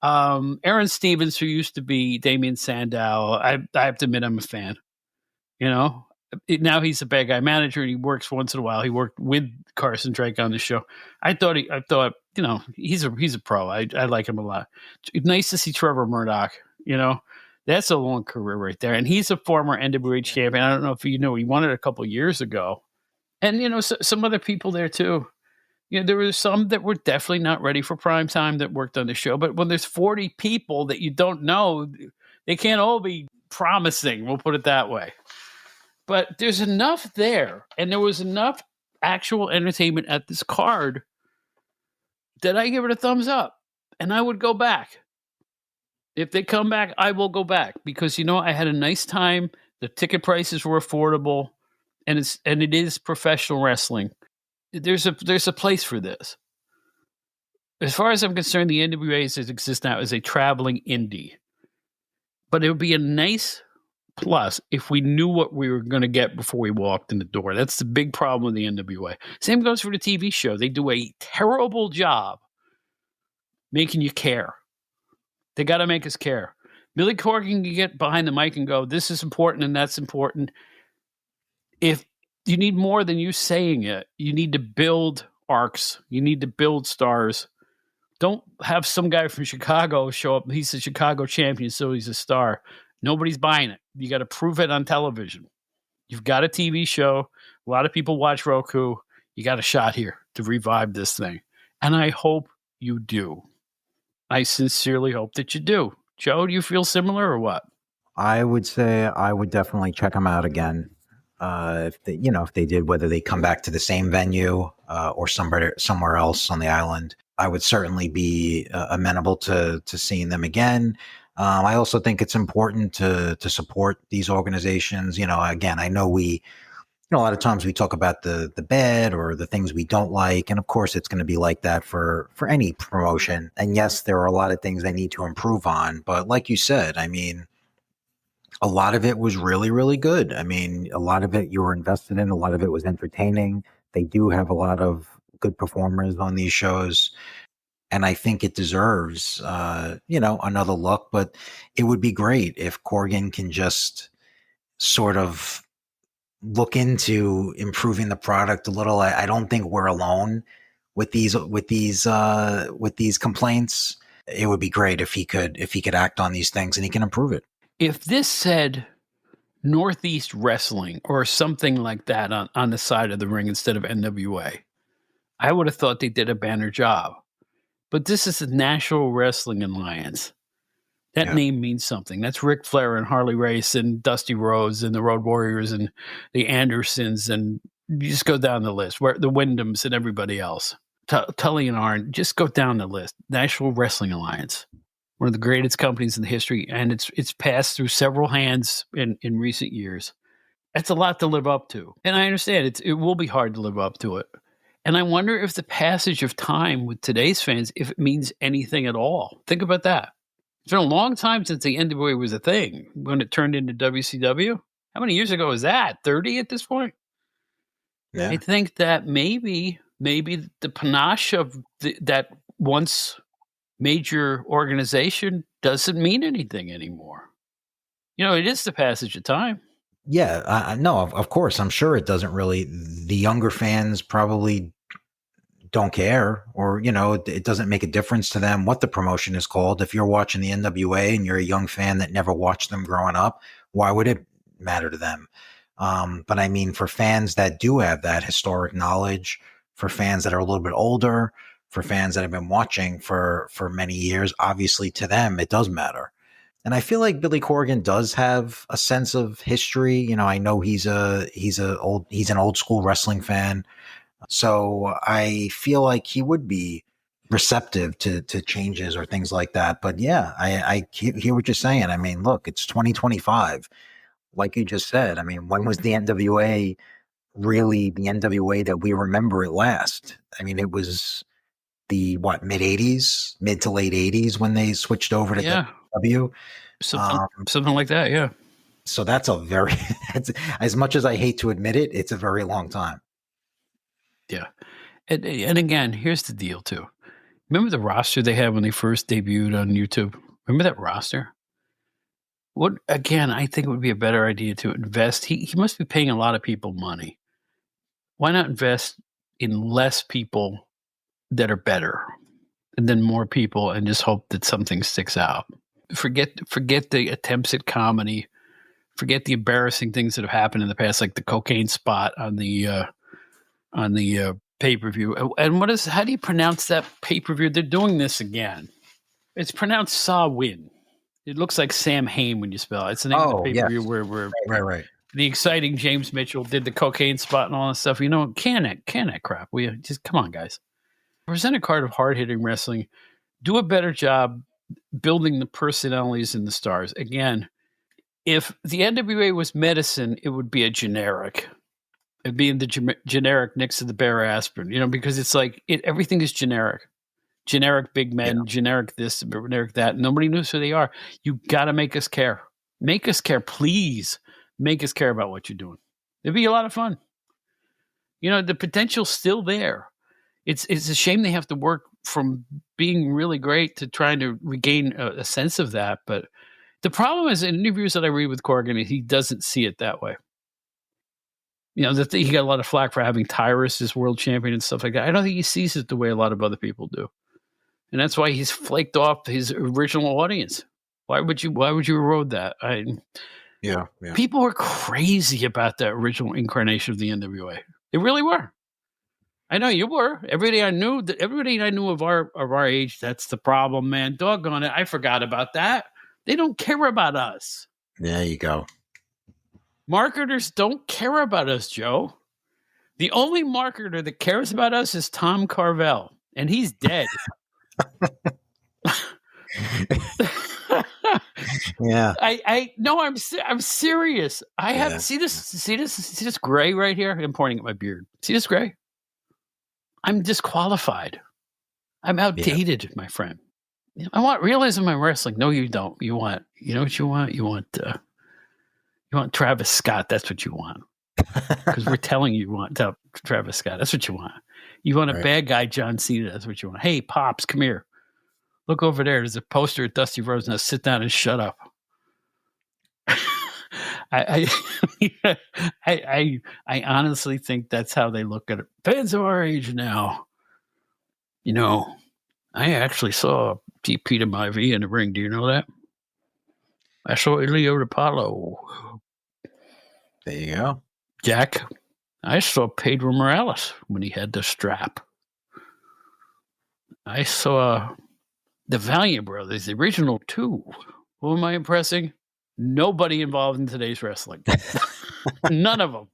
Aaron Stevens, who used to be Damian Sandow, I have to admit I'm a fan. Now he's a bad guy manager, and he works once in a while. He worked with Carson Drake on the show. I thought he's a pro. I like him a lot. Nice to see Trevor Murdoch. That's a long career right there, and he's a former NWA champion. I don't know if he won it a couple years ago, and some other people there too. There were some that were definitely not ready for prime time that worked on the show. But when there's 40 people that you don't know, they can't all be promising. We'll put it that way. But there's enough there, and there was enough actual entertainment at this card that I give it a thumbs up, and I would go back. If they come back, I will go back, because I had a nice time. The ticket prices were affordable, and it is professional wrestling. There's a place for this. As far as I'm concerned, the NWA exists now as a traveling indie, but it would be a nice plus if we knew what we were going to get before we walked in the door. That's the big problem with the NWA. Same goes for the TV show. They do a terrible job making you care. They got to make us care. Billy Corgan can get behind the mic and go, this is important and that's important. If you need more than you saying it, you need to build arcs. You need to build stars. Don't have some guy from Chicago show up. He's a Chicago champion, so he's a star. Nobody's buying it. You got to prove it on television. You've got a TV show. A lot of people watch Roku. You got a shot here to revive this thing. And I hope you do. I sincerely hope that you do. Joe, do you feel similar or what? I would say I would definitely check them out again. If they did, whether they come back to the same venue or somewhere else on the island, I would certainly be amenable to seeing them again. I also think it's important to support these organizations. Again, I know a lot of times we talk about the bad or the things we don't like. And of course it's going to be like that for any promotion. And yes, there are a lot of things they need to improve on, but like you said, I mean, a lot of it was really, really good. I mean, a lot of it you were invested in, a lot of it was entertaining. They do have a lot of good performers on these shows. And I think it deserves, another look, but it would be great if Corgan can just sort of look into improving the product a little. I don't think we're alone with these complaints. It would be great if he could act on these things and he can improve it. If this said Northeast Wrestling or something like that on the side of the ring instead of NWA, I would have thought they did a banner job. But this is the National Wrestling Alliance. That name means something. That's Ric Flair and Harley Race and Dusty Rhodes and the Road Warriors and the Andersons, and you just go down the list, where the Wyndhams and everybody else. Tully and Arn, just go down the list. National Wrestling Alliance, one of the greatest companies in the history, and it's passed through several hands in recent years. That's a lot to live up to, and I understand it will be hard to live up to it. And I wonder if the passage of time with today's fans, if it means anything at all. Think about that. It's been a long time since the NWA was a thing, when it turned into WCW. How many years ago was that? 30 at this point? Yeah. I think that maybe the panache of that once major organization doesn't mean anything anymore. It is the passage of time. Yeah, no, of course. I'm sure it doesn't really. The younger fans probably don't care, or it doesn't make a difference to them what the promotion is called. If you're watching the NWA and you're a young fan that never watched them growing up, why would it matter to them? But I mean, for fans that do have that historic knowledge, for fans that are a little bit older, for fans that have been watching for many years, obviously to them it does matter. And I feel like Billy Corgan does have a sense of history. I know he's an old school wrestling fan. So I feel like he would be receptive to changes or things like that. But yeah, I hear what you're saying. I mean, look, it's 2025. Like you just said, I mean, when was the NWA really the NWA that we remember it last? I mean, it was the mid to late 80s when they switched over to WCW. Something like that, yeah. So that's as much as I hate to admit it, it's a very long time. Yeah. And again, here's the deal too. Remember the roster they had when they first debuted on YouTube? Remember that roster? I think it would be a better idea to invest. He must be paying a lot of people money. Why not invest in less people that are better and then more people and just hope that something sticks out? Forget the attempts at comedy. Forget the embarrassing things that have happened in the past, like the cocaine spot on the pay-per-view. And how do you pronounce that pay-per-view? They're doing this again. It's pronounced Saw-Win. It looks like Sam Hain when you spell it. It's the name of the pay-per-view where right. The exciting James Mitchell did the cocaine spot and all that stuff. Can that crap. We just, come on, guys. Present a card of hard-hitting wrestling. Do a better job building the personalities and the stars. Again, if the NWA was medicine, it would be a generic. It'd be in the generic next to the Bear Aspirin, because it's like everything is generic. Generic big men, generic this, generic that. Nobody knows who they are. You got to make us care. Make us care, please. Make us care about what you're doing. It'd be a lot of fun. The potential's still there. It's a shame they have to work from being really great to trying to regain a sense of that. But the problem is, in interviews that I read with Corgan, he doesn't see it that way. He got a lot of flack for having Tyrus as world champion and stuff like that. I don't think he sees it the way a lot of other people do. And that's why he's flaked off his original audience. Why would you erode that? Yeah. People were crazy about that original incarnation of the NWA. They really were. I know you were. Everybody I knew of our age, that's the problem, man. Doggone it. I forgot about that. They don't care about us. There you go. Marketers don't care about us, Joe. The only marketer that cares about us is Tom Carvel, and he's dead. Yeah. I'm serious. I have see this gray right here. I'm pointing at my beard. See this gray? I'm disqualified. I'm outdated, my friend. I want realism in wrestling. No, you don't. You want what you want? You want You want Travis Scott. That's what you want. Because we're telling you want Travis Scott. That's what you want. You want a bad guy, John Cena. That's what you want. Hey, Pops, come here. Look over there. There's a poster at Dusty Rhodes. Now sit down and shut up. I honestly think that's how they look at it. Fans of our age now. You know, I actually saw Peter Maivia in the ring. Do you know that? I saw Elio Apollo. There you go. Jack, I saw Pedro Morales when he had the strap. I saw the Valiant Brothers, the original two. Who am I impressing? Nobody involved in today's wrestling. None of them.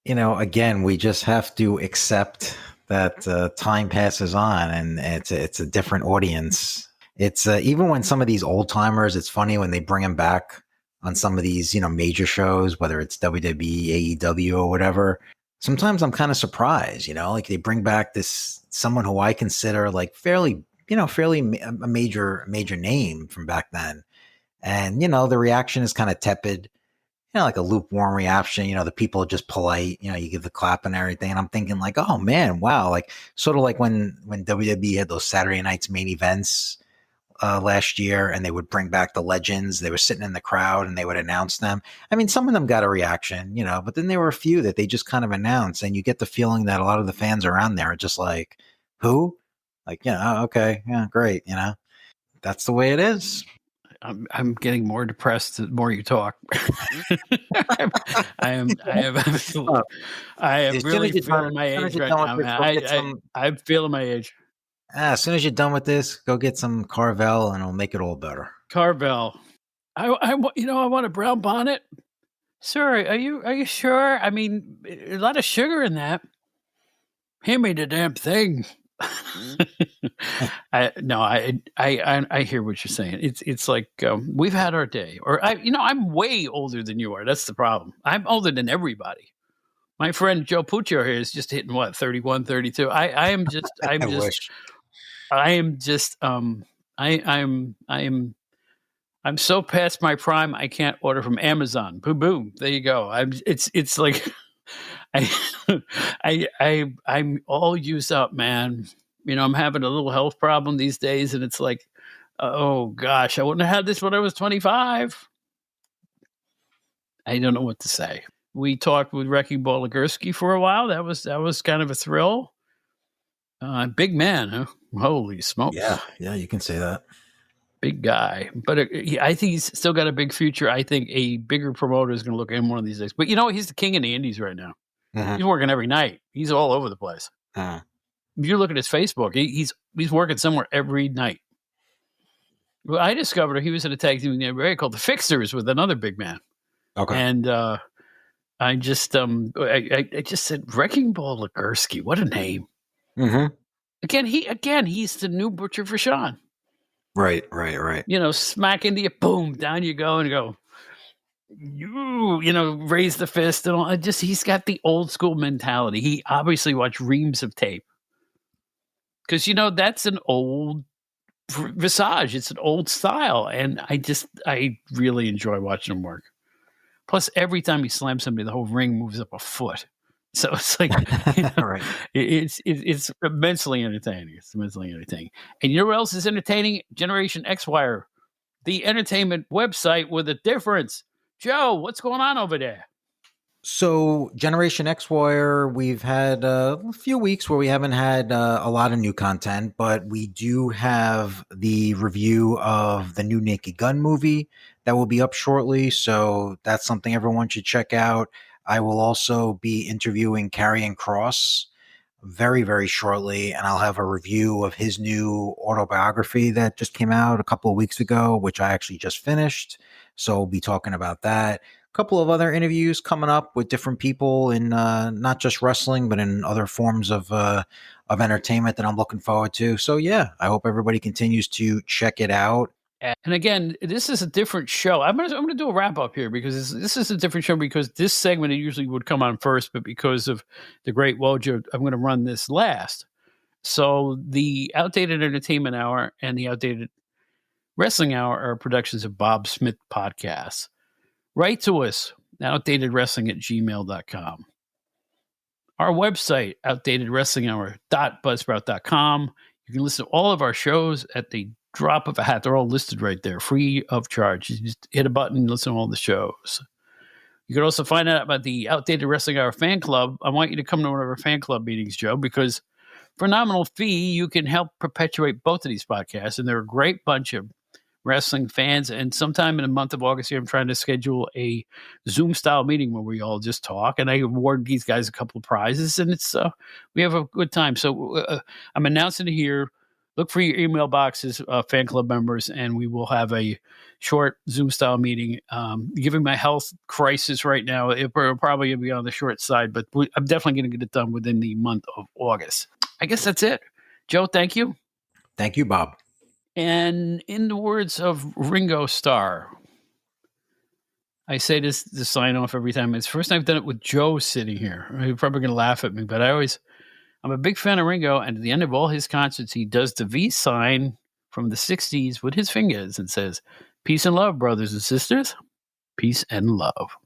You know, again, we just have to accept that time passes on, and it's a different audience. It's even when some of these old timers, it's funny when they bring them back on some of these, major shows, whether it's WWE, AEW, or whatever. Sometimes I'm kind of surprised, like they bring back someone who I consider like fairly a major name from back then. And, the reaction is kind of tepid, like a lukewarm reaction. The people are just polite, you give the clap and everything. And I'm thinking like, oh man, wow. Like sort of like when WWE had those Saturday nights main events last year, and they would bring back the legends. They were sitting in the crowd and they would announce them. I mean, some of them got a reaction, but then there were a few that they just kind of announced, and you get the feeling that a lot of the fans around there are just like, who? Like, okay, yeah, great. That's the way it is. I'm getting more depressed the more you talk. I am really feeling my age right now. I'm feeling my age. As soon as you're done with this, go get some Carvel and it'll make it all better. Carvel. I want a brown bonnet. Sir, are you sure? I mean, a lot of sugar in that. Hand me the damn thing. I hear what you're saying. It's like we've had our day. Or I'm way older than you are. That's the problem. I'm older than everybody. My friend Joe Puccio here is just hitting 31, 32. I'm so past my prime. I can't order from Amazon. Boom, boom. There you go. It's like I'm all used up, man. I'm having a little health problem these days, and it's like, oh gosh, I wouldn't have had this when I was 25. I don't know what to say. We talked with Wrecking Ball Legursky for a while. That was kind of a thrill. Big man, huh? Holy smokes! Yeah, you can say that. Big guy, but I think he's still got a big future. I think a bigger promoter is going to look at him one of these days. But he's the king of the indies right now. Mm-hmm. He's working every night. He's all over the place. Uh-huh. If you look at his Facebook, he's working somewhere every night. Well, I discovered he was in a tag team in the NBA called the Fixers with another big man. Okay. And I just said Wrecking Ball Legursky. What a name. Mm-hmm. He's the new Butcher for Sean. Right. Smack into you, boom, down you go and go. You raise the fist and all. He's got the old school mentality. He obviously watched reams of tape. Because, that's an old visage. It's an old style. And I really enjoy watching him work. Plus, every time he slams somebody, the whole ring moves up a foot. So it's like, right. It's immensely entertaining. It's immensely entertaining. And you know what else is entertaining? Generation X Wire, the entertainment website with a difference. Joe, what's going on over there? So Generation X Wire, we've had a few weeks where we haven't had a lot of new content, but we do have the review of the new Naked Gun movie that will be up shortly. So that's something everyone should check out. I will also be interviewing Karrion Kross very, very shortly, and I'll have a review of his new autobiography that just came out a couple of weeks ago, which I actually just finished. So we'll be talking about that. A couple of other interviews coming up with different people in not just wrestling, but in other forms of entertainment that I'm looking forward to. So yeah, I hope everybody continues to check it out. And again, this is a different show. I'm gonna do a wrap up here because this is a different show because this segment usually would come on first, but because of the Great Wojo, I'm going to run this last. So the Outdated Entertainment Hour and the Outdated Wrestling Hour are productions of Bob Smith Podcasts. Write to us. outdatedwrestling@gmail.com. Our website, outdatedwrestlinghour.buzzsprout.com. You can listen to all of our shows at the drop of a hat. They're all listed right there, free of charge. You just hit a button and listen to all the shows. You can also find out about the Outdated Wrestling Hour fan club. I want you to come to one of our fan club meetings, Joe, because for a nominal fee, you can help perpetuate both of these podcasts. And they're a great bunch of wrestling fans. And sometime in the month of August here, I'm trying to schedule a Zoom-style meeting where we all just talk. And I award these guys a couple of prizes. And it's we have a good time. So I'm announcing it here. Look for your email boxes, fan club members, and we will have a short Zoom-style meeting. Given my health crisis right now, it will probably be on the short side, but I'm definitely going to get it done within the month of August. I guess that's it. Joe, thank you. Thank you, Bob. And in the words of Ringo Starr, I say this to sign off every time. It's the first time I've done it with Joe sitting here. You're probably going to laugh at me, but I'm a big fan of Ringo, and at the end of all his concerts, he does the V sign from the 60s with his fingers and says, "Peace and love, brothers and sisters. Peace and love."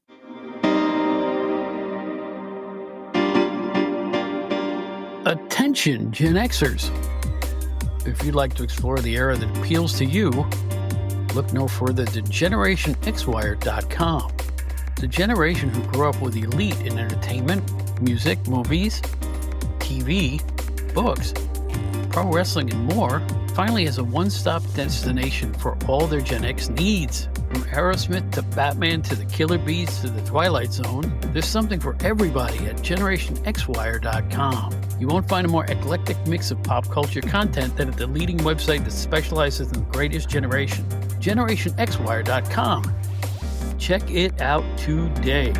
Attention, Gen Xers. If you'd like to explore the era that appeals to you, look no further than GenerationXWire.com. The generation who grew up with the elite in entertainment, music, movies, TV, books, pro wrestling, and more finally has a one-stop destination for all their Gen X needs. From Aerosmith to Batman to the Killer Bees to the Twilight Zone, there's something for everybody at GenerationXWire.com. You won't find a more eclectic mix of pop culture content than at the leading website that specializes in the greatest generation, GenerationXWire.com. Check it out today.